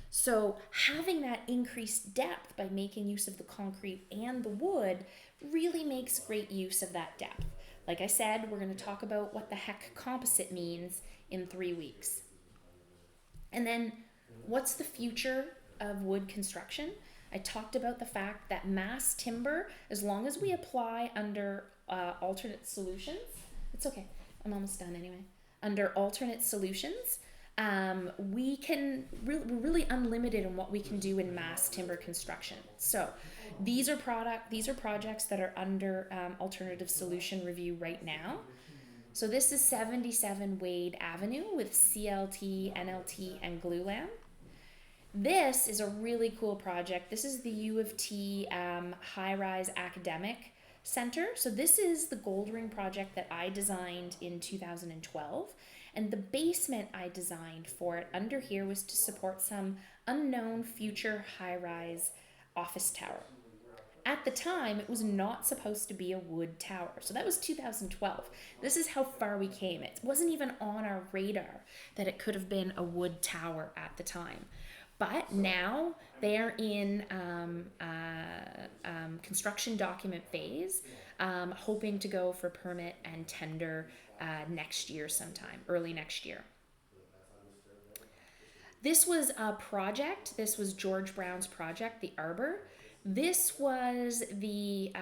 So having that increased depth by making use of the concrete and the wood really makes great use of that depth. Like I said, we're going to talk about what the heck composite means in 3 weeks. And then, what's the future of wood construction? I talked about the fact that mass timber, as long as we apply under alternate solutions, it's okay, I'm almost done anyway. Under alternate solutions, we're really unlimited in what we can do in mass timber construction. So these are projects that are under alternative solution review right now. So this is 77 Wade Avenue with CLT, NLT, and glulam. This is a really cool project. This is the U of T high-rise academic center. So this is the gold ring project that I designed in 2012. And the basement I designed for it under here was to support some unknown future high-rise office tower. At the time, it was not supposed to be a wood tower. So that was 2012. This is how far we came. It wasn't even on our radar that it could have been a wood tower at the time. But now they're in construction document phase, hoping to go for permit and tender next year sometime, early next year. This was a project. This was George Brown's project, the Arbor. This was the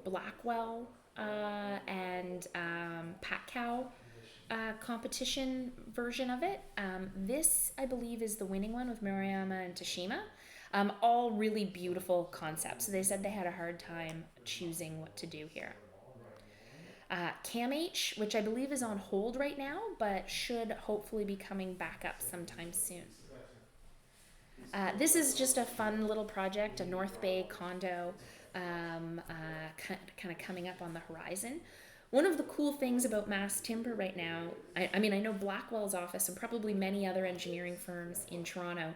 Blackwell and Pat Cow competition version of it. This, I believe, is the winning one with Murayama and Tashima. All really beautiful concepts. They said they had a hard time choosing what to do here. CAMH, which I believe is on hold right now, but should hopefully be coming back up sometime soon. This is just a fun little project, a North Bay condo kind of coming up on the horizon. One of the cool things about mass timber right now, I know Blackwell's office and probably many other engineering firms in Toronto,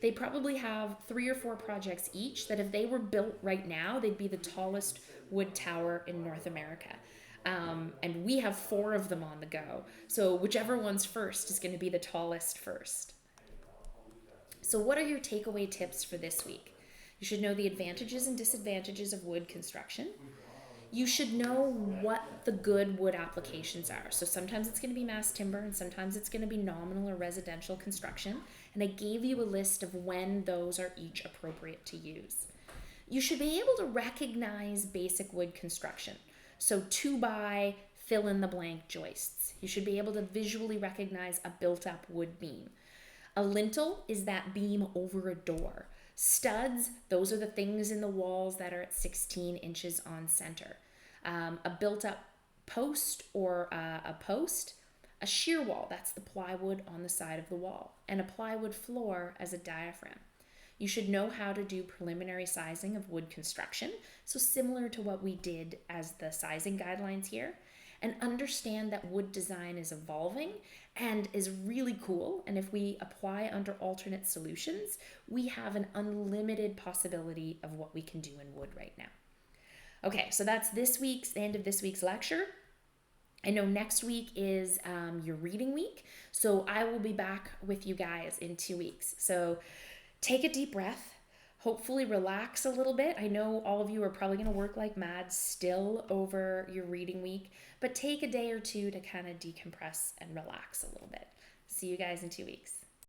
they probably have 3 or 4 projects each that if they were built right now, they'd be the tallest wood tower in North America. And we have 4 of them on the go. So whichever one's first is going to be the tallest first. So what are your takeaway tips for this week? You should know the advantages and disadvantages of wood construction. You should know what the good wood applications are. So sometimes it's going to be mass timber and sometimes it's going to be nominal or residential construction. And I gave you a list of when those are each appropriate to use. You should be able to recognize basic wood construction. So 2x fill in the blank joists. You should be able to visually recognize a built-up wood beam. A lintel is that beam over a door. Studs, those are the things in the walls that are at 16 inches on center. A built-up post or a post. A shear wall, that's the plywood on the side of the wall. And a plywood floor as a diaphragm. You should know how to do preliminary sizing of wood construction, so similar to what we did as the sizing guidelines here. and understand that wood design is evolving and is really cool. And if we apply under alternate solutions, we have an unlimited possibility of what we can do in wood right now. Okay, so that's end of this week's lecture. I know next week is your reading week, so I will be back with you guys in 2 weeks. So take a deep breath, hopefully relax a little bit. I know all of you are probably going to work like mad still over your reading week, but take a day or two to kind of decompress and relax a little bit. See you guys in 2 weeks.